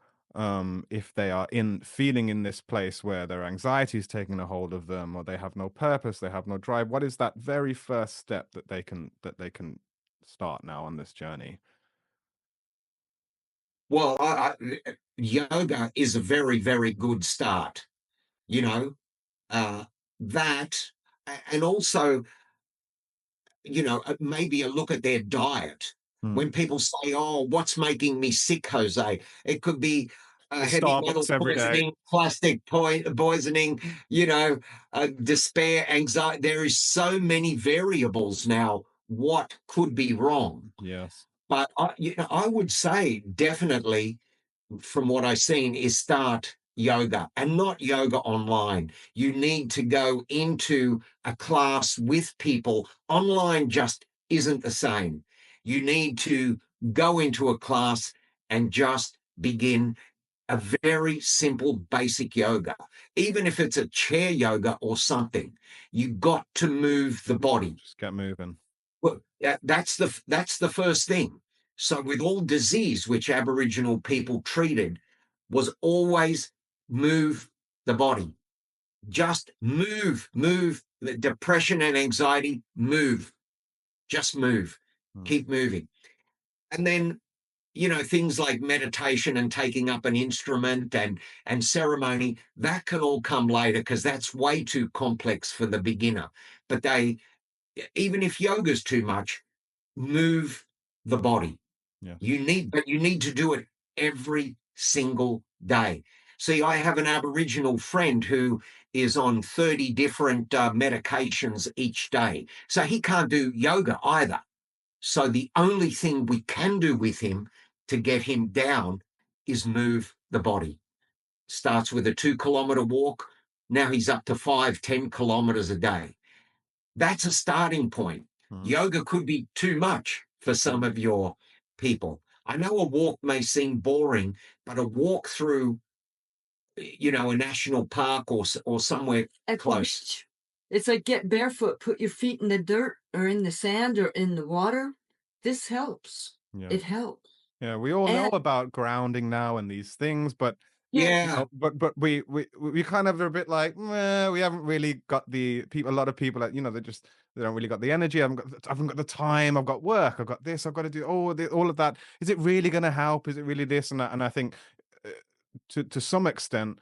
if they are in feeling in this place where their anxiety is taking a hold of them, or they have no purpose, they have no drive? What is that very first step that they can start now on this journey? Well, yoga is a very, very good start. You know, uh, that, and also, maybe a look at their diet. Hmm. When people say, "Oh, what's making me sick, Jose?" It could be The heavy metal Starbucks every day. poisoning, plastic poisoning, despair, anxiety. There is so many variables now. What could be wrong? Yes. But I would say definitely, from what I've seen, is start yoga, and not yoga online. You need to go into a class with people. Online just isn't the same. You need to go into a class and just begin a very simple basic yoga. Even if it's a chair yoga or something, you got to move the body. Just get moving. Well, that's the first thing. So with all disease which Aboriginal people treated was always move the body. Just move. The depression and anxiety, move. Just move. Hmm. Keep moving. And then, things like meditation and taking up an instrument and ceremony, that can all come later because that's way too complex for the beginner. But even if yoga's too much, move the body. Yes. But you need to do it every single day. See, I have an Aboriginal friend who is on 30 different medications each day. So he can't do yoga either. So the only thing we can do with him to get him down is move the body. Starts with a 2 kilometer walk. Now he's up to 5, 10 kilometers a day. That's a starting point. Hmm. Yoga could be too much for some of your people. I know a walk may seem boring, but a walk through, a national park or somewhere And close. it's like get barefoot, put your feet in the dirt or in the sand or in the water. This helps. Yeah. It helps. Yeah, we all know And about grounding now and these things, but yeah, Yeah, but we kind of are a bit like, "Meh, we haven't really got the people." A lot of people, that they don't really got the energy. I haven't got the time. I've got work. I've got this. I've got to do all of that. Is it really going to help? Is it really this and that? And I think, uh, to some extent,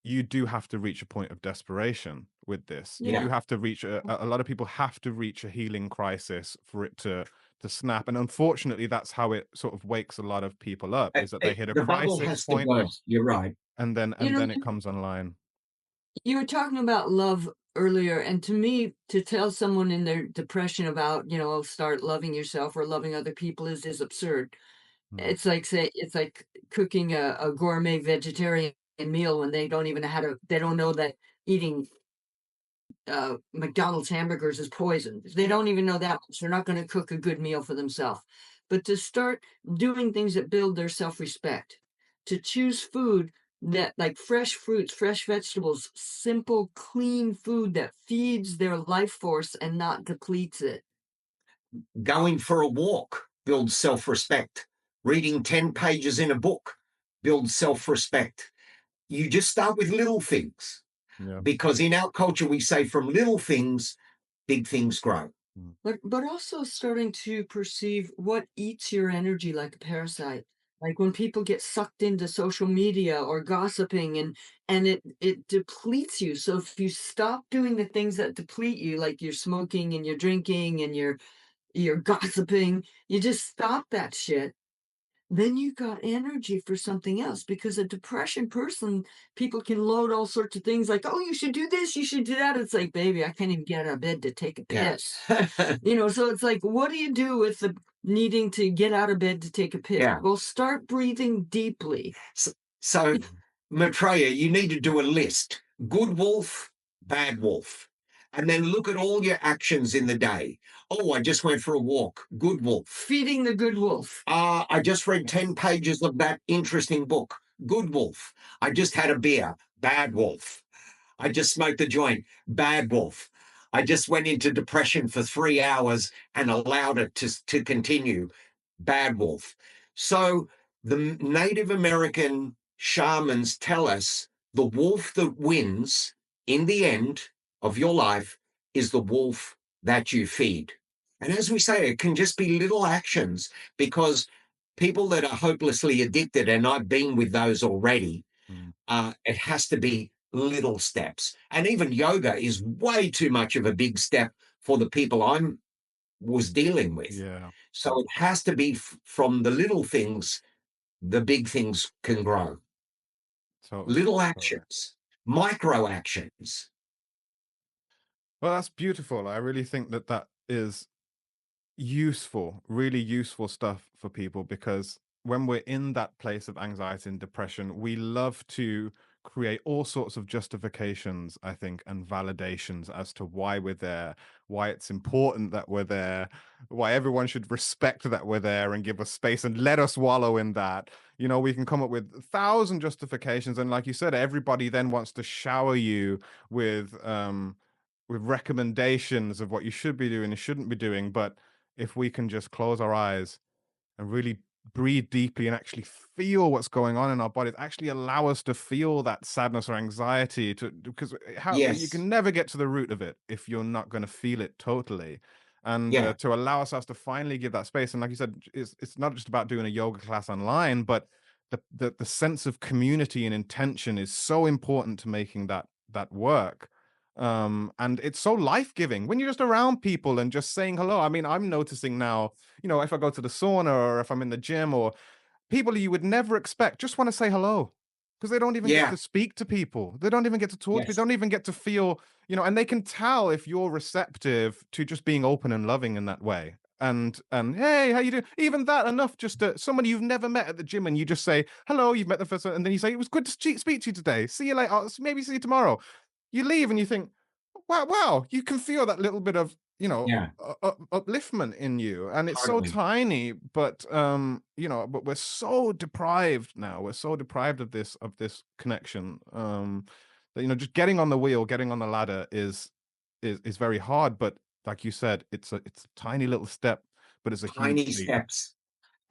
you do have to reach a point of desperation with this. You do yeah. have to reach a lot of people have to reach a healing crisis for it to snap. And unfortunately, that's how it sort of wakes a lot of people up, is that they hit a The bubble crisis has to point, burst. You're right. and then you know, it comes online. you were talking about love earlier, and to me, to tell someone in their depression about, start loving yourself or loving other people is absurd. Mm, It's like cooking a gourmet vegetarian meal when they don't even know they don't know that eating McDonald's hamburgers is poison. They don't even know that much. They're not going to cook a good meal for themselves. But to start doing things that build their self respect, to choose food that, like fresh fruits, fresh vegetables, simple, clean food that feeds their life force and not depletes it. Going for a walk builds self respect. Reading 10 pages in a book builds self respect. You just start with little things, yeah. because in our culture, we say from little things, big things grow. Mm, But also starting to perceive what eats your energy like a parasite. Like when people get sucked into social media or gossiping and it depletes you. So if you stop doing the things that deplete you, like you're smoking and you're drinking and you're gossiping, you just stop that shit then you got energy for something else because a depression person, people can load all sorts of things like, oh, you should do this, you should do that. It's like, baby, I can't even get out of bed to take a Yeah. piss. So it's like, what do you do with the needing to get out of bed to take a piss? Yeah. Well, start breathing deeply. So, so Matreya, you need to do a list. Good wolf, bad wolf. And then look at all your actions in the day. Oh, I just went for a walk. Good wolf. Feeding the good wolf. I just read 10 pages of that interesting book. Good wolf. I just had a beer. Bad wolf. I just smoked a joint. Bad wolf. I just went into depression for 3 hours and allowed it to continue. Bad wolf. So the Native American shamans tell us the wolf that wins in the end of your life is the wolf that you feed. And as we say, it can just be little actions because people that are hopelessly addicted, and I've been with those already, Mm. it has to be little steps. And even yoga is way too much of a big step for the people I'm was dealing with. Yeah. So it has to be from the little things, the big things can grow. Totally. Little Totally. actions, micro actions. Well, that's beautiful. I really think that that is useful, really useful stuff for people, because when we're in that place of anxiety and depression, we love to create all sorts of justifications, I think, and validations as to why we're there, why it's important that we're there, why everyone should respect that we're there and give us space and let us wallow in that. We can come up with 1,000 justifications. And like you said, everybody then wants to shower you with recommendations of what you should be doing and shouldn't be doing. But if we can just close our eyes and really breathe deeply and actually feel what's going on in our bodies, actually allow us to feel that sadness or anxiety, because how you Yes. can never get to the root of it if you're not going to feel it totally. And Yeah. to allow ourselves to finally give that space. And like you said, it's not just about doing a yoga class online, but the sense of community and intention is so important to making that work. And it's so life-giving when you're just around people and just saying hello. I mean, I'm noticing now, if I go to the sauna or if I'm in the gym, or people you would never expect just want to say hello, because they don't even get Yeah. to speak to people. They don't even get to talk to people. Yes. They don't even get to feel, and they can tell if you're receptive to just being open and loving in that way. And hey, how you doing? Even that enough, just somebody you've never met at the gym, and you just say hello. You've met them first, and then you say it was good to speak to you today. See you later. Maybe see you tomorrow. You leave and you think, wow, you can feel that little bit of, Yeah. upliftment in you, and it's so Totally. tiny, but we're so deprived now. We're so deprived of this connection, that, just getting on the wheel, getting on the ladder is very hard. But like you said, it's a tiny little step, but it's a huge Tiny leap. steps.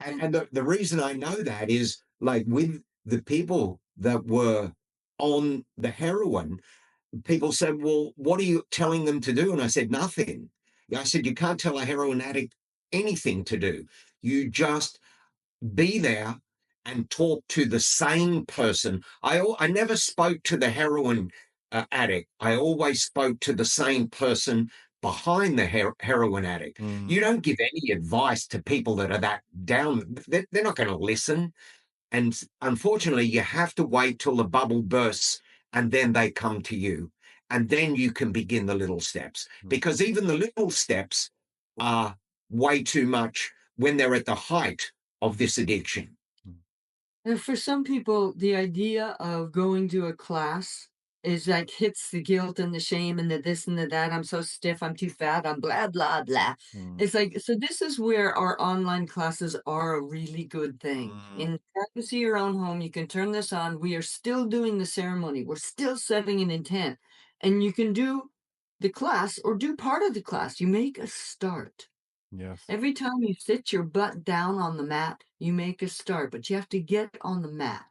And the reason I know that is like with the people that were on the heroin, people said, well, what are you telling them to do? And I said, nothing. I said, you can't tell a heroin addict anything to do. You just be there and talk to the same person. I never spoke to the heroin addict. I always spoke to the same person behind the heroin addict. Mm, You don't give any advice to people that are that down. They're not going to listen. And unfortunately, you have to wait till the bubble bursts and then they come to you. And then you can begin the little steps, mm, because even the little steps are way too much when they're at the height of this addiction. mm, And for some people, the idea of going to a class is like hits the guilt and the shame and the this and the that. I'm so stiff. I'm too fat. I'm blah, blah, blah. mm, It's like, so this is where our online classes are a really good thing. mm. In privacy of your own home, you can turn this on. We are still doing the ceremony. We're still setting an intent. And you can do the class or do part of the class. You make a start. Yes. Every time you sit your butt down on the mat, you make a start, but you have to get on the mat.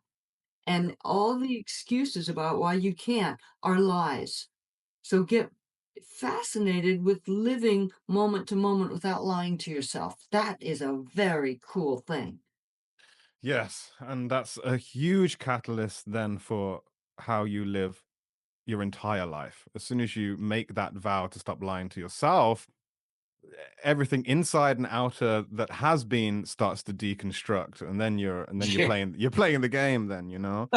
And all the excuses about why you can't are lies. So get fascinated with living moment to moment without lying to yourself. That is a very cool thing. Yes, and that's a huge catalyst then for how you live your entire life. As soon as you make that vow to stop lying to yourself, everything inside and outer that has been starts to deconstruct, and then you're Yeah. playing the game then, you know.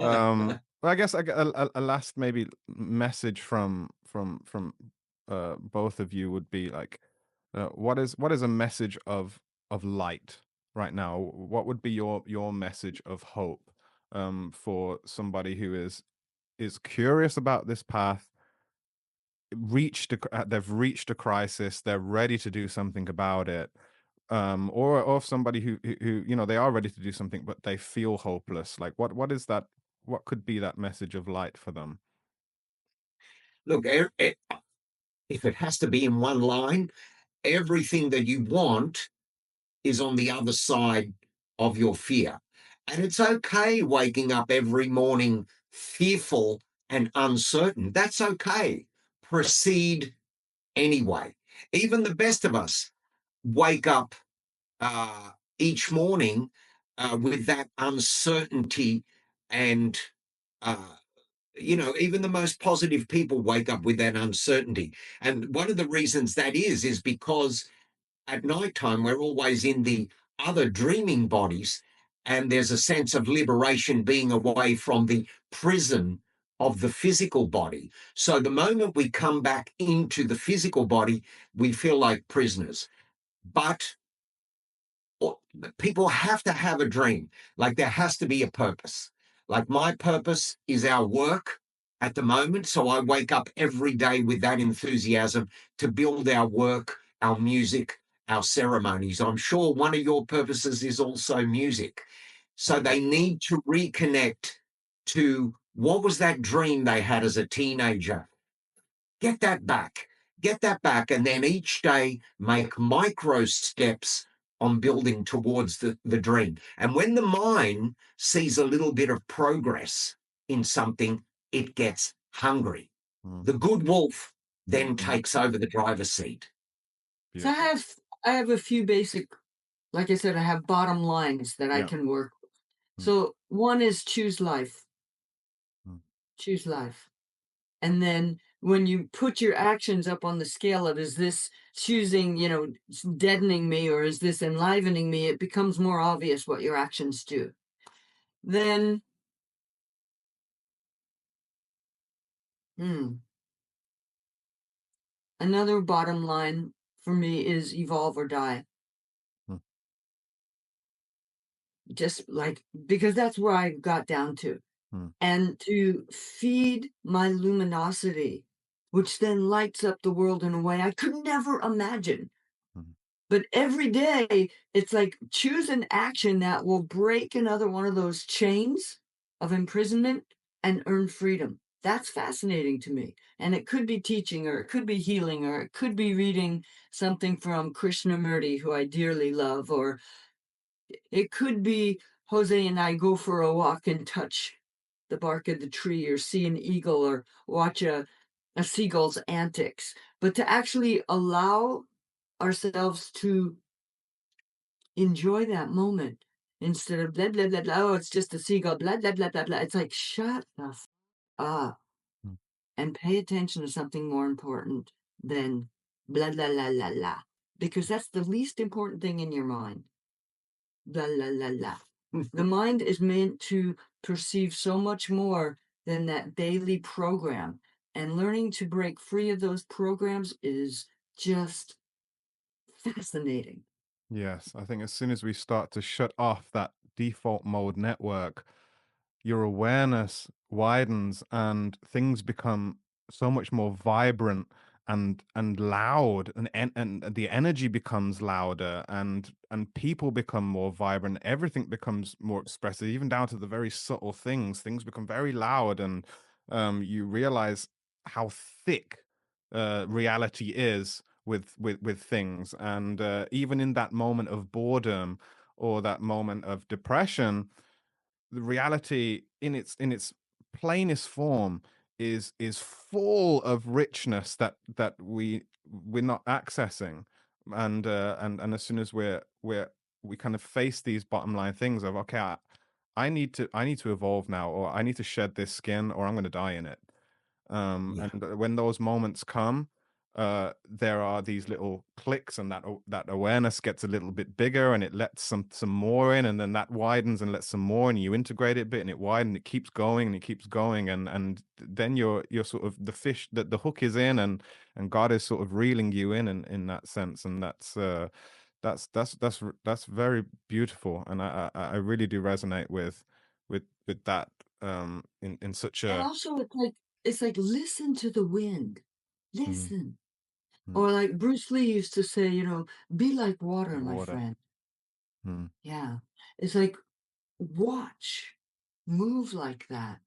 Well, I guess a last maybe message from both of you would be like, what is a message of light right now? What would be your message of hope for somebody who is curious about this path, they've reached a crisis, they're ready to do something about it, or somebody who you know, they are ready to do something but they feel hopeless. Like what is that, what could be that message of light for them? Look, if it has to be in one line, everything that you want is on the other side of your fear. And it's okay waking up every morning fearful and uncertain. That's okay. Proceed anyway. Even the best of us wake up uh, each morning with that uncertainty and uh, even the most positive people wake up with that uncertainty. And one of the reasons that is because at nighttime we're always in the other dreaming bodies, and there's a sense of liberation being away from the prison of the physical body. So the moment we come back into the physical body, we feel like prisoners. But people have to have a dream. Like there has to be a purpose. Like my purpose is our work at the moment. So I wake up every day with that enthusiasm to build our work, our music, our ceremonies. I'm sure one of your purposes is also music. So they need to reconnect to what was that dream they had as a teenager. Get that back. Get that back. And then each day make micro steps on building towards the dream. And when the mind sees a little bit of progress in something, it gets hungry. Mm, The good wolf then mm, takes over the driver's seat. So beautiful. I have a few basic, like I said, I have bottom lines that I Yeah. can work. Mm, So one is choose life. mm, Choose life. And then when you put your actions up on the scale of, is this choosing, deadening me, or is this enlivening me, it becomes more obvious what your actions do. Then, hmm, another bottom line for me is evolve or die. mm, Just like, because that's where I got down to. mm, And to feed my luminosity, which then lights up the world in a way I could never imagine. mm. But every day, it's like choose an action that will break another one of those chains of imprisonment and earn freedom. That's fascinating to me. And it could be teaching, or it could be healing, or it could be reading something from Krishnamurti, who I dearly love, or it could be Jose and I go for a walk and touch the bark of the tree, or see an eagle, or watch a seagull's antics. But to actually allow ourselves to enjoy that moment instead of blah, blah, blah, blah. Oh, it's just a seagull, blah, blah, blah, blah, blah. It's like, shut the up Mm. and pay attention to something more important than blah, blah, blah, blah, blah. Because that's the least important thing in your mind. Blah, blah, blah, blah. The mind is meant to perceive so much more than that daily program. And learning to break free of those programs is just fascinating. Yes, I think as soon as we start to shut off that default mode network, your awareness widens and things become so much more vibrant and loud, and the energy becomes louder, and people become more vibrant, everything becomes more expressive, even down to the very subtle things become very loud, and you realize how thick reality is with things, and even in that moment of boredom or that moment of depression, the reality in its plainest form is full of richness that we're not accessing, and as soon as we kind of face these bottom line things of, okay, I need to evolve now, or I need to shed this skin, or I'm going to die in it. Yeah. And when those moments come, there are these little clicks, and that awareness gets a little bit bigger, and it lets some more in, and then that widens and lets some more, and you integrate it a bit, and it widens, it keeps going, and it keeps going, and then you're sort of the fish that the hook is in, and God is sort of reeling you in that sense, and that's very beautiful, and I really do resonate with that in such And a also it's like listen to the wind. mm, Listen. mm, Or like Bruce Lee used to say, "Be like water, my water. friend." Mm. Yeah. It's like watch, move like that.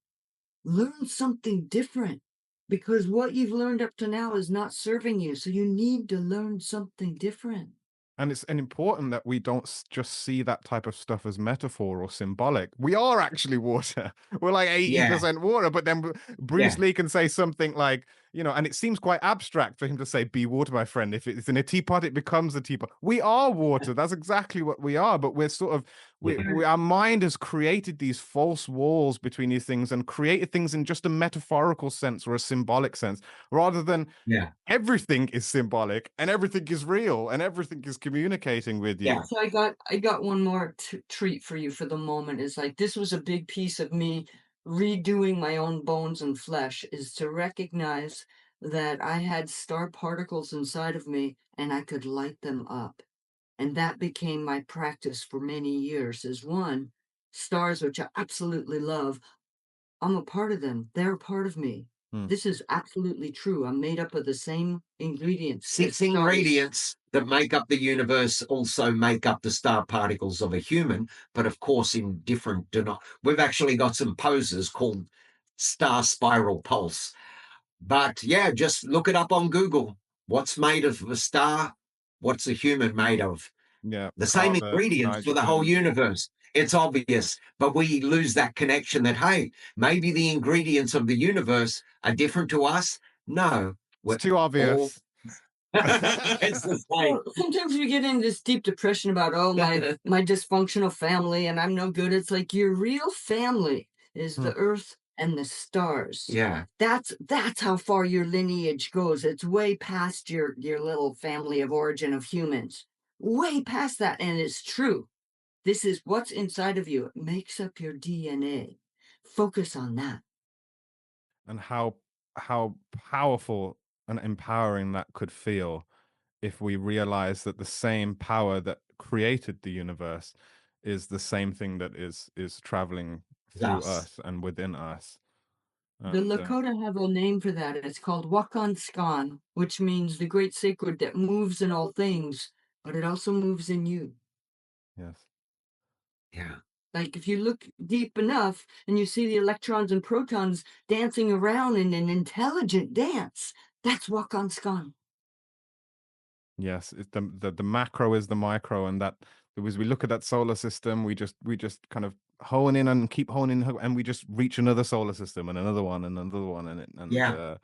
Learn something different because what you've learned up to now is not serving you. So you need to learn something different. And it's important that we don't just see that type of stuff as metaphor or symbolic. We are actually water. We're like Yeah, 80% water, but then Bruce yeah, Lee can say something like, and it seems quite abstract for him to say, be water, my friend. If it's in a teapot, it becomes a teapot. We are water. That's exactly what we are. But we're sort of, yeah, our mind has created these false walls between these things and created things in just a metaphorical sense or a symbolic sense, rather than yeah, everything is symbolic and everything is real and everything is communicating with yeah. you. So I got one more treat for you for the moment. Is like this was a big piece of me redoing my own bones and flesh. Is to recognize that I had star particles inside of me and I could light them up. And that became my practice for many years. Is one, stars, which I absolutely love. I'm a part of them. They're a part of me. Hmm. This is absolutely true. I'm made up of the same ingredients as Six stars. ingredients that make up the universe also make up the star particles of a human, but of course in different. We've actually got some poses called star spiral pulse. But yeah, just look it up on Google. What's made of a star? What's a human made of? Yeah, The same carbon, ingredients for the whole nitrogen. universe. It's obvious, but we lose that connection that, hey, maybe the ingredients of the universe are different to us. No, It's we're too all, obvious. it's the Well, same. sometimes we get in this deep depression about, oh, my dysfunctional family and I'm no good. It's like your real family is Hmm. the earth and the stars. Yeah, That's how far your lineage goes. It's way past your little family of origin of humans. Way past that. And it's true. This is what's inside of you. It makes up your DNA. Focus on that. And how powerful and empowering that could feel if we realize that the same power that created the universe is the same thing that is traveling through thus. us and within us. The And Lakota have a name for that. It's called Wakan Skan, which means the great sacred that moves in all things, but it also moves in you. yes, Yeah. Like if you look deep enough and you see the electrons and protons dancing around in an intelligent dance, that's Wakan Skan. yes, it's the macro is the micro, and that as we look at that solar system, we just kind of hone in and keep honing, and we just reach another solar system and another one and another one, Yeah.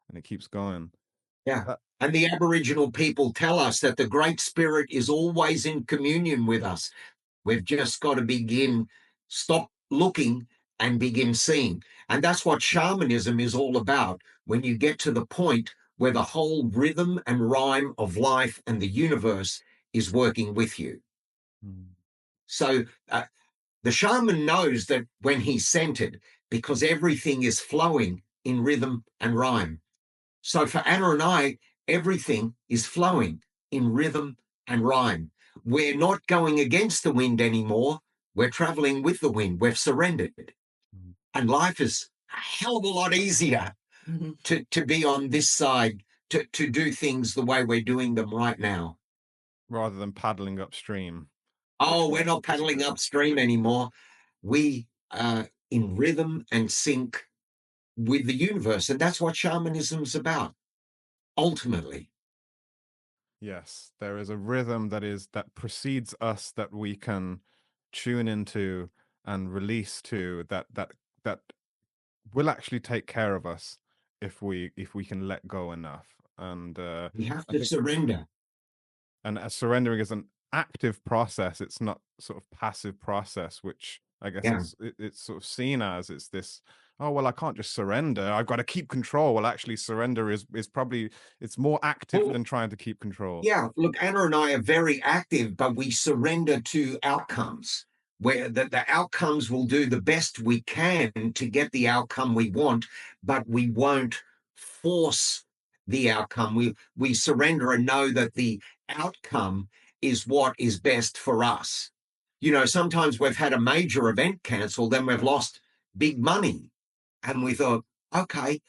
and it keeps going. Yeah. Uh, And the Aboriginal people tell us that the Great Spirit is always in communion with us. We've just got to stop looking and begin seeing. And that's what shamanism is all about. When you get to the point where the whole rhythm and rhyme of life and the universe is working with you. mm, So the shaman knows that when he's centered, because everything is flowing in rhythm and rhyme. So for Anna and I, everything is flowing in rhythm and rhyme. We're not going against the wind anymore. We're traveling with the wind. We've surrendered. mm. And life is a hell of a lot easier Mhm. to be on this side, to do things the way we're doing them right now. Rather than paddling upstream. Oh, we're not paddling upstream anymore. We are in rhythm and sync with the universe. And that's what shamanism's about, ultimately. Yes, there is a rhythm that precedes us that we can tune into and release to, that will actually take care of us if we can let go enough. And We have I to think, surrender. and surrendering is an active process. It's not sort of passive process, which I guess Yeah. it's sort of seen as it's this. oh well, I can't just surrender. I've got to keep control. Well, actually, surrender is probably it's more active Well, than trying to keep control. yeah, look, Anna and I are very active, but we surrender to outcomes where the outcomes will do the best we can to get the outcome we want, but we won't force the outcome. We surrender and know that the outcome is what is best for us. Sometimes we've had a major event cancelled, then we've lost big money. And we thought, okay,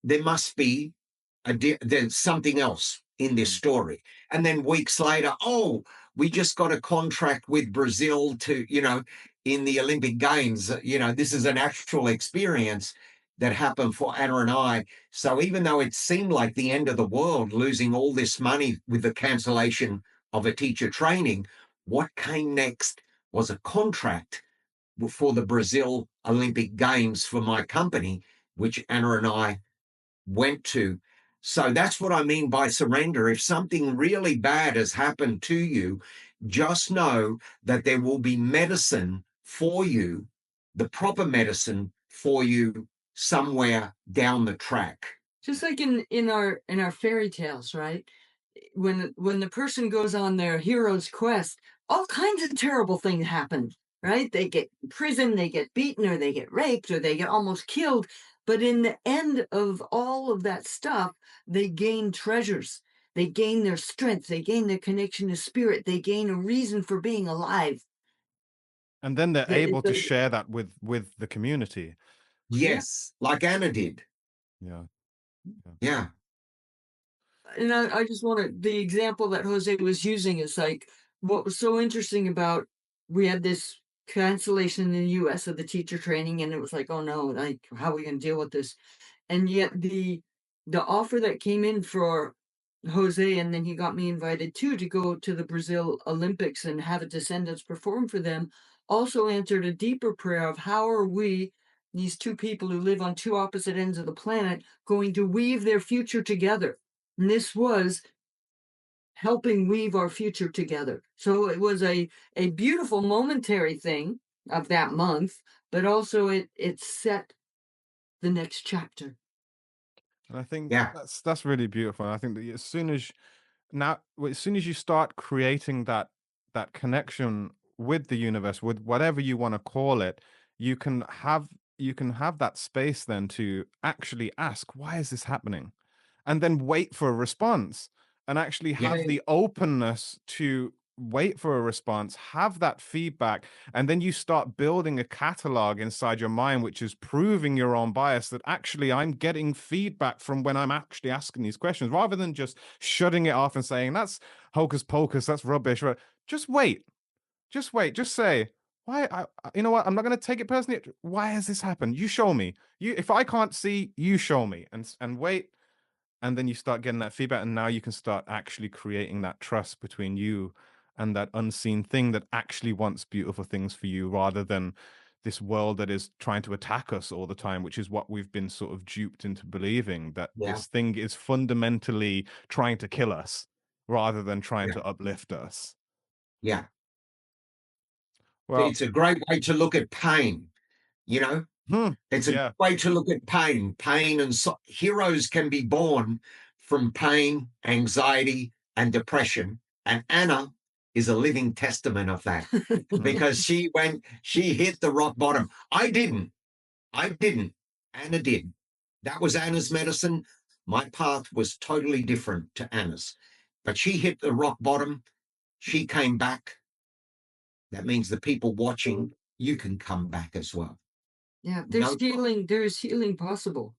there must be there's something else in this Mm. story. And then weeks later, oh, we just got a contract with Brazil to, in the Olympic Games. This is an actual experience that happened for Anna and I. So even though it seemed like the end of the world, losing all this money with the cancellation of a teacher training, what came next was a contract for the Brazil Olympic Games for my company, which Anna and I went to. So that's what I mean by surrender. If something really bad has happened to you, just know that there will be medicine for you, the proper medicine for you somewhere down the track. Just like in our fairy tales, right? When the person goes on their hero's quest, all kinds of terrible things happen, right? They get imprisoned, they get beaten, or they get raped, or they get almost killed. But in the end of all of that stuff, they gain treasures. They gain their strength. They gain their connection to spirit. They gain a reason for being alive. And then they're That able it to does, share that with the community. yeah. Yes, like Anna did. Yeah, yeah. Yeah, And I just want to, the example that Jose was using is like what was so interesting about, we had this cancellation in the US of the teacher training, and it was like, oh no, like how are we going to deal with this? And yet the offer that came in for Jose, and then he got me invited too to go to the Brazil Olympics and have a descendants perform for them, also answered a deeper prayer of how are we, these two people who live on two opposite ends of the planet, going to weave their future together. And this was helping weave our future together. So it was a beautiful momentary thing of that month, but also it set the next chapter. And I think yeah, that's really beautiful. And I think that as soon as you start creating that connection with the universe, with whatever you want to call it, you can have you can have that space then to actually ask, why is this happening? And then wait for a response, and actually yeah, have the openness to wait for a response, have that feedback, and then you start building a catalog inside your mind, which is proving your own bias that actually I'm getting feedback from when I'm actually asking these questions, rather than just shutting it off and saying, that's hocus pocus, that's rubbish. Just wait. Just wait. Just say, why? You know what? I'm not going to take it personally. Why has this happened? You show me. If I can't see, you show me, and wait, and then you start getting that feedback, and now you can start actually creating that trust between you and that unseen thing that actually wants beautiful things for you, rather than this world that is trying to attack us all the time, which is what we've been sort of duped into believing, that yeah, this thing is fundamentally trying to kill us rather than trying yeah, to uplift us. yeah. Well, It's a great way to look at pain, you know? hmm, It's a yeah. way to look at pain. Pain and heroes can be born from pain, anxiety, and depression. And Anna is a living testament of that Hmm. because she hit the rock bottom. I didn't. I didn't. Anna did. That was Anna's medicine. My path was totally different to Anna's. But she hit the rock bottom. She came back. That means the people watching, you can come back as well. Yeah, No problem. there's healing possible,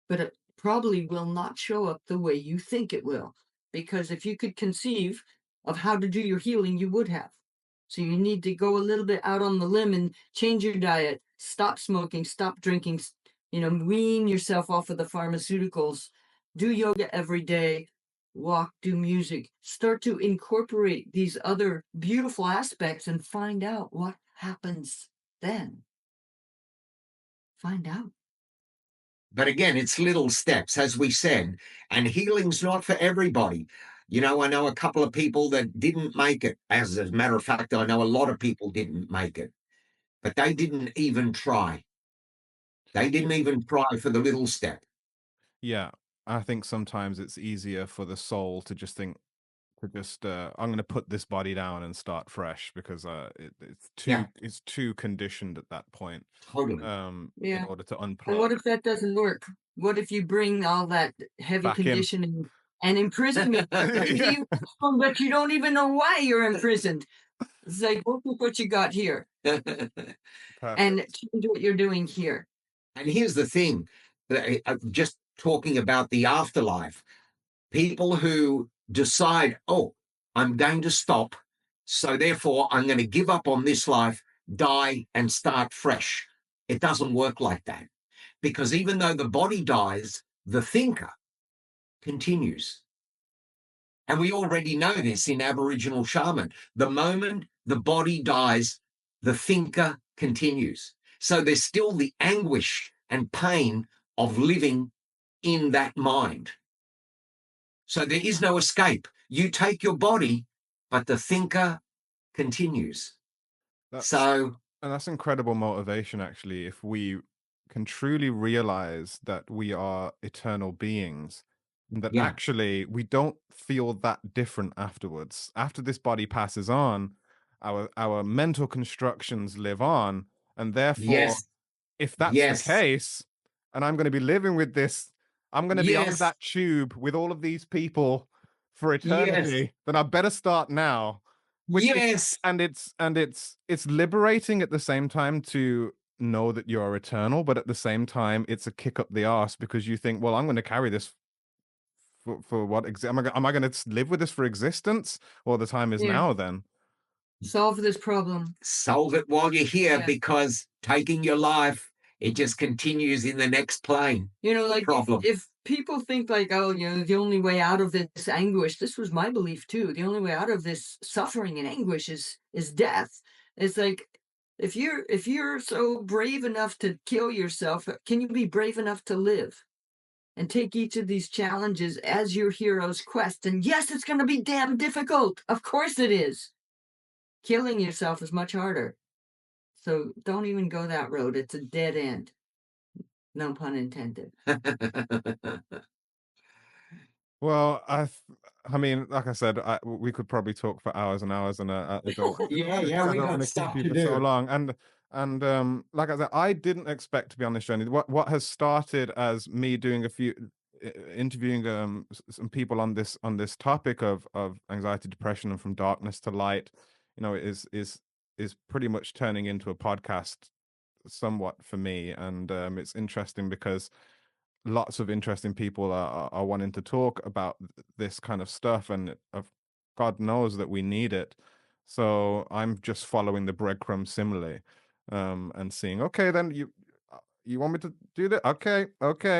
but it probably will not show up the way you think it will. Because if you could conceive of how to do your healing, you would have. So you need to go a little bit out on the limb and change your diet, stop smoking, stop drinking, wean yourself off of the pharmaceuticals, do yoga every day, walk, do music, start to incorporate these other beautiful aspects and find out what happens then. Find out. But again, it's little steps, as we said, and healing's not for everybody. I know a couple of people that didn't make it. As a matter of fact, I know a lot of people didn't make it, but they didn't even try. They didn't even try for the little step. Yeah, I think sometimes it's easier for the soul to just think to just I'm going to put this body down and start fresh because Yeah, it's too conditioned at that point totally. in Yeah. order to And unplug what if that doesn't work? What if you bring all that heavy back in. conditioning and imprisonment into Yeah, you, but you don't even know why you're imprisoned? It's like, look at what you got here and perfect. change what you're doing here. And here's the thing, just talking about the afterlife, people who decide, oh, I'm going to stop, so therefore I'm going to give up on this life, die, and start fresh. It doesn't work like that. Because even though the body dies, the thinker continues. And we already know this in Aboriginal shaman. The moment the body dies, the thinker continues. So there's still the anguish and pain of living in that mind. So there is no escape. You take your body, but the thinker continues. That's So, And that's incredible motivation, actually, if we can truly realize that we are eternal beings and that yeah, actually we don't feel that different afterwards. After this body passes on, our mental constructions live on, and therefore, yes, if that's the yes, case, and I'm going to be living with this, I'm going to be on yes, that tube with all of these people for yes, eternity, then I better start now. Which is yes, it's liberating at the same time to know that you're eternal, but at the same time, it's a kick up the arse because you think, well, I'm going to carry this for what? Am I going to live with this for existence? Well, the time is Yeah. now. Then, Solve this problem. solve it while you're here, Yeah. because taking your life, it just continues in the next plane. Like Problem. if people think like, oh, the only way out of this anguish, this was my belief too. The only way out of this suffering and anguish is death. It's like if you're so brave enough to kill yourself, can you be brave enough to live and take each of these challenges as your hero's quest? And yes, it's going to be damn difficult. Of course it is. Killing yourself is much harder. So don't even go that road. It's a dead end. No pun intended. well, I mean, like I said, we could probably talk for hours and hours, and I don't, Yeah, yeah, I we don't want got to keep stuff you to for so do. long. And like I said, I didn't expect to be on this journey. What has started as me doing a few interviewing some people on this topic of anxiety, depression, and from darkness to light, is pretty much turning into a podcast somewhat for me, and it's interesting because lots of interesting people are wanting to talk about this kind of stuff, and God knows that we need it. So I'm just following the breadcrumbs similarly, and seeing, okay, then you want me to do that? Okay,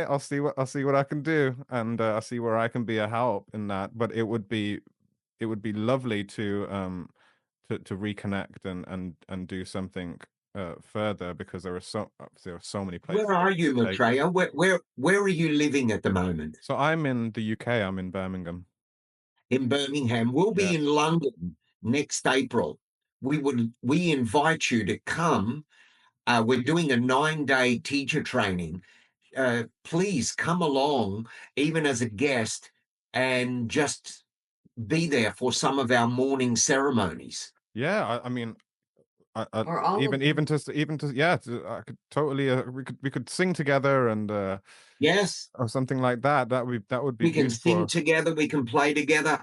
I'll see what I can do, and I'll see where I can be a help in that. But it would be lovely to reconnect and do something further, because there are so many Where places that are we you, could take it. Matreya? Where are you living at the moment? So I'm in the UK. I'm in Birmingham. In Birmingham. We'll be in Yes. London next April. We invite you to come. We're doing a 9-day teacher training. Please come along, even as a guest, and just be there for some of our morning ceremonies. Yeah. I mean, Or all of them. yeah, I could totally. We could sing together and Yes, or something like that. That would be we can sing beautiful. together, we can play together.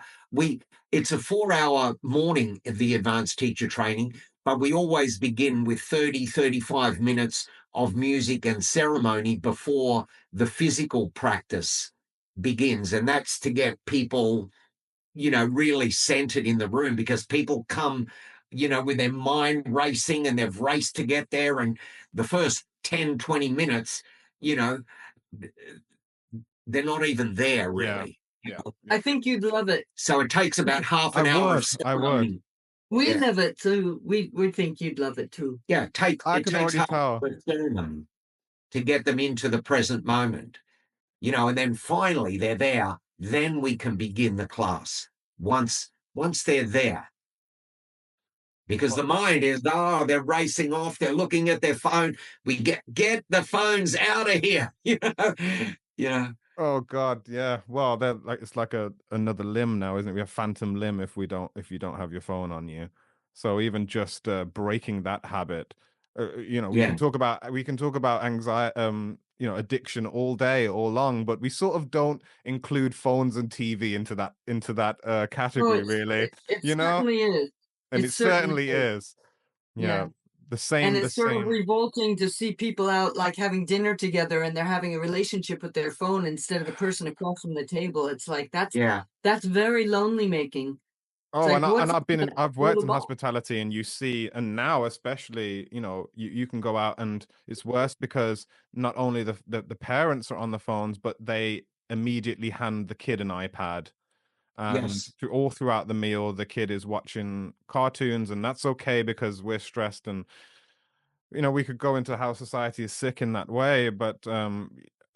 It's a 4-hour morning of the advanced teacher training, but we always begin with 35 minutes of music and ceremony before the physical practice begins. And that's to get people, really centered in the room, because people come, with their mind racing, and they've raced to get there. And the first 10, 20 minutes, you know, they're not even there Yeah. really. Yeah. I Yeah. think you'd love it. So it takes about half I an hour of would. I would. ceremony. We Yeah. love it, so we think you'd love it too. Yeah. I It can takes already half tell. of a ceremony to get them into the present moment, and then finally they're there. Then we can begin the class. Once they're there. because the mind is, oh, they're racing off, they're looking at their phone. We get the phones out of here. You know. Oh God, yeah. Well, they're like it's like a another limb now, isn't it? We have phantom limb if you don't have your phone on you. So even just breaking that habit, Yeah. we can talk about anxiety, addiction all day, all long, but we sort of don't include phones and TV into that Oh, category, really. it You know, certainly is. and It it certainly certainly is. is. Yeah, Yeah. And the it's sort of same. revolting to see people out like having dinner together and they're having a relationship with their phone instead of the person across from the table. It's like Yeah. that's very lonely making. It's Oh, like and what's that? I've Throw worked the in ball. hospitality, and you see, and now especially, you can go out, and it's worse because not only the parents are on the phones, but they immediately hand the kid an iPad, and Yes. all throughout the meal, the kid is watching cartoons, and that's okay because we're stressed, and we could go into how society is sick in that way, but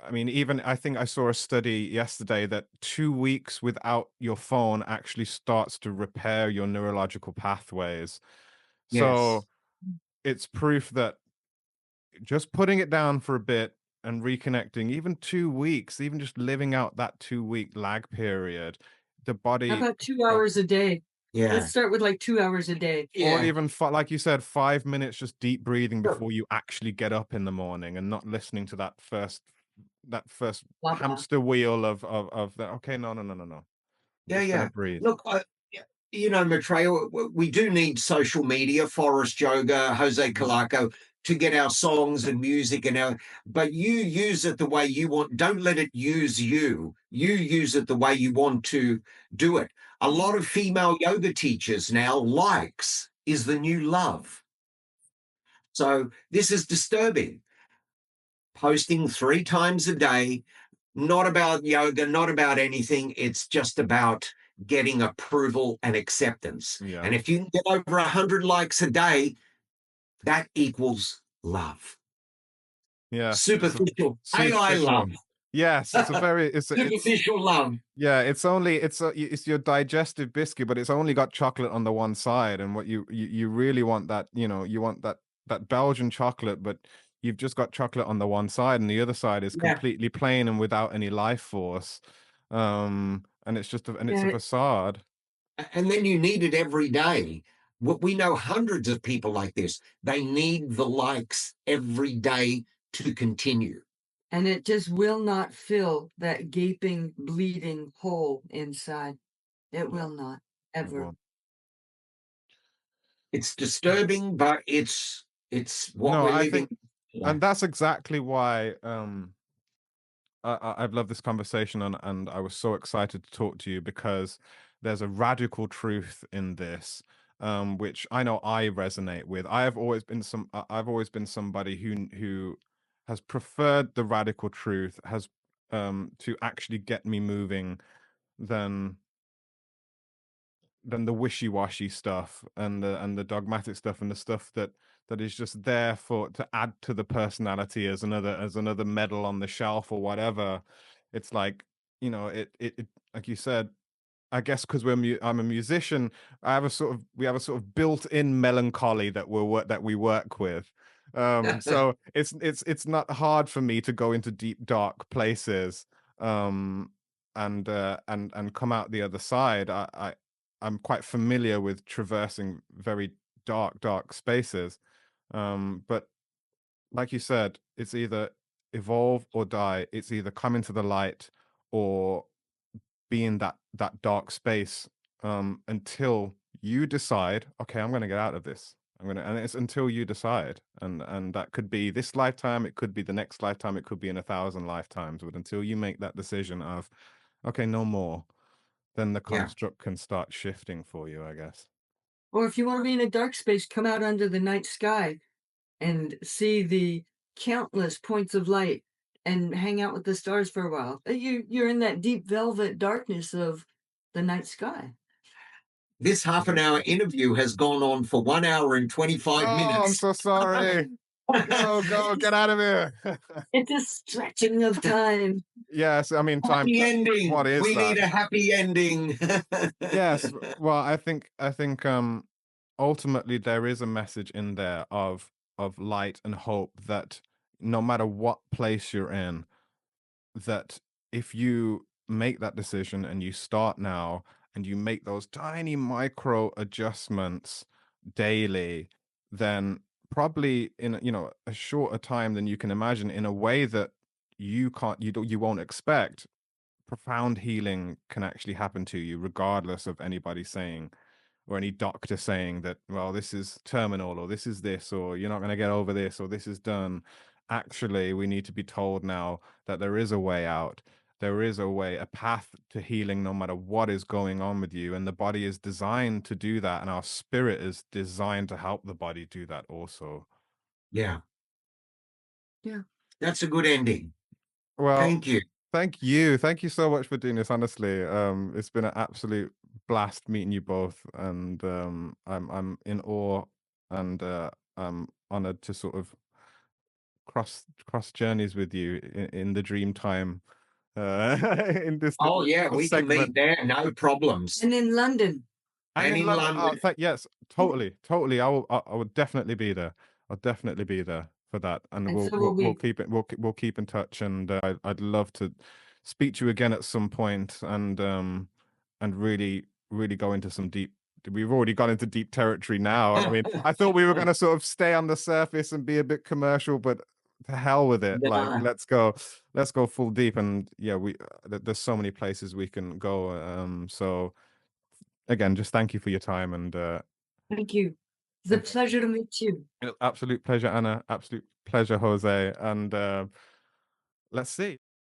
I mean, even I think I saw a study yesterday that 2 weeks without your phone actually starts to repair your neurological pathways. So Yes. it's proof that just putting it down for a bit and reconnecting, even 2 weeks, even just living out that 2 week lag period, the How body, about 2 uh, hours a day? Let's Yeah. start with like 2 hours a day. or Yeah. even like you said, 5 minutes just deep breathing Sure. before you actually get up in the morning and not listening to that first Blah blah. hamster wheel of that. Okay, no, no, no, no, no. I'm Yeah, just gonna yeah. breathe. Look, yeah, Matreya, we do need social media, Forrest Yoga, Jose Mhm. Calarco, to get our songs and music but you use it the way you want. Don't let it use you. You use it the way you want to do it. A lot of female yoga teachers now, likes is the new love. So this is disturbing. Posting 3 times a day, not about yoga, not about anything. It's just about getting approval and acceptance. Yeah, And if you can get over 100 likes a day, that equals love. yes, it's a Superficial AI superficial. love. Yes, it's Superficial love. yeah, it's your digestive biscuit, but it's only got chocolate on the one side, and what you really want that, you want that Belgian chocolate, but you've just got chocolate on the one side, and the other side is Yeah. completely plain and without any life force. And it's a Yeah, facade. And then you need it every day. We know hundreds of people like this. They need the likes every day to continue. and it just will not fill that gaping, bleeding hole inside. It Yeah. will not, It ever. will. It's disturbing, but it's what No, we're I living think, like. and that's exactly why I've loved this conversation, and I was so excited to talk to you because there's a radical truth in this, which I know I resonate with. I've always been somebody who has preferred the radical truth, has to actually get me moving than the wishy-washy stuff and the dogmatic stuff and the stuff that is just there for to add to the personality as another medal on the shelf or whatever. It's like, it like you said, I guess because I'm a musician, we have a sort of built-in melancholy that we work with. So it's not hard for me to go into deep dark places, um, and come out the other side. I'm quite familiar with traversing very dark spaces. But like you said, it's either evolve or die. It's either come into the light or be in that dark space, until you decide, okay, I'm going to get out of this. And it's until you decide, and that could be this lifetime, it could be the next lifetime, it could be in 1,000 lifetimes, but until you make that decision of, okay, no more, then the Yeah. construct can start shifting for you, I guess. Or if you want to be in a dark space, come out under the night sky and see the countless points of light and hang out with the stars for a while. You're in that deep velvet darkness of the night sky. This half an hour interview has gone on for 1 hour and 25 Oh, I'm minutes. so sorry. Go, get out of here. It's a stretching of time. Yes, I mean, time. Happy ending. What is We need that? a happy ending. Yes. Well, I think ultimately there is a message in there of light and hope that no matter what place you're in, that if you make that decision and you start now and you make those tiny micro adjustments daily, then probably in a shorter time than you can imagine, in a way that you won't expect, profound healing can actually happen to you regardless of anybody saying, or any doctor saying that, well, this is terminal, or this is this, or you're not going to get over this, or this is done. Actually, we need to be told now that there is a way out. There is a way, a path to healing, no matter what is going on with you. And the body is designed to do that. And our spirit is designed to help the body do that also. Yeah, Yeah. that's a good ending. Well, Thank you. thank you. Thank you so much for doing this. Honestly, it's been an absolute blast meeting you both, and I'm in awe, and I'm honored to sort of cross journeys with you in the dream time, in this Oh, little yeah, we can meet segment. there, no problems. And in London. And And in in London, London. oh, yes, totally, totally. I will definitely be there. I'll definitely be there for that, and And we'll so will we'll, we'll we. keep it. We'll keep in touch, and I'd love to speak to you again at some point, and really go into some deep. We've already gone into deep territory now. I mean, I thought we were going to sort of stay on the surface and be a bit commercial, but to hell with it. Like, Nah. let's go full deep, and yeah, there's so many places we can go. So again, just thank you for your time, and Thank you. It's a pleasure to meet you. absolute pleasure, Anna. Absolute pleasure, Jose. And let's see.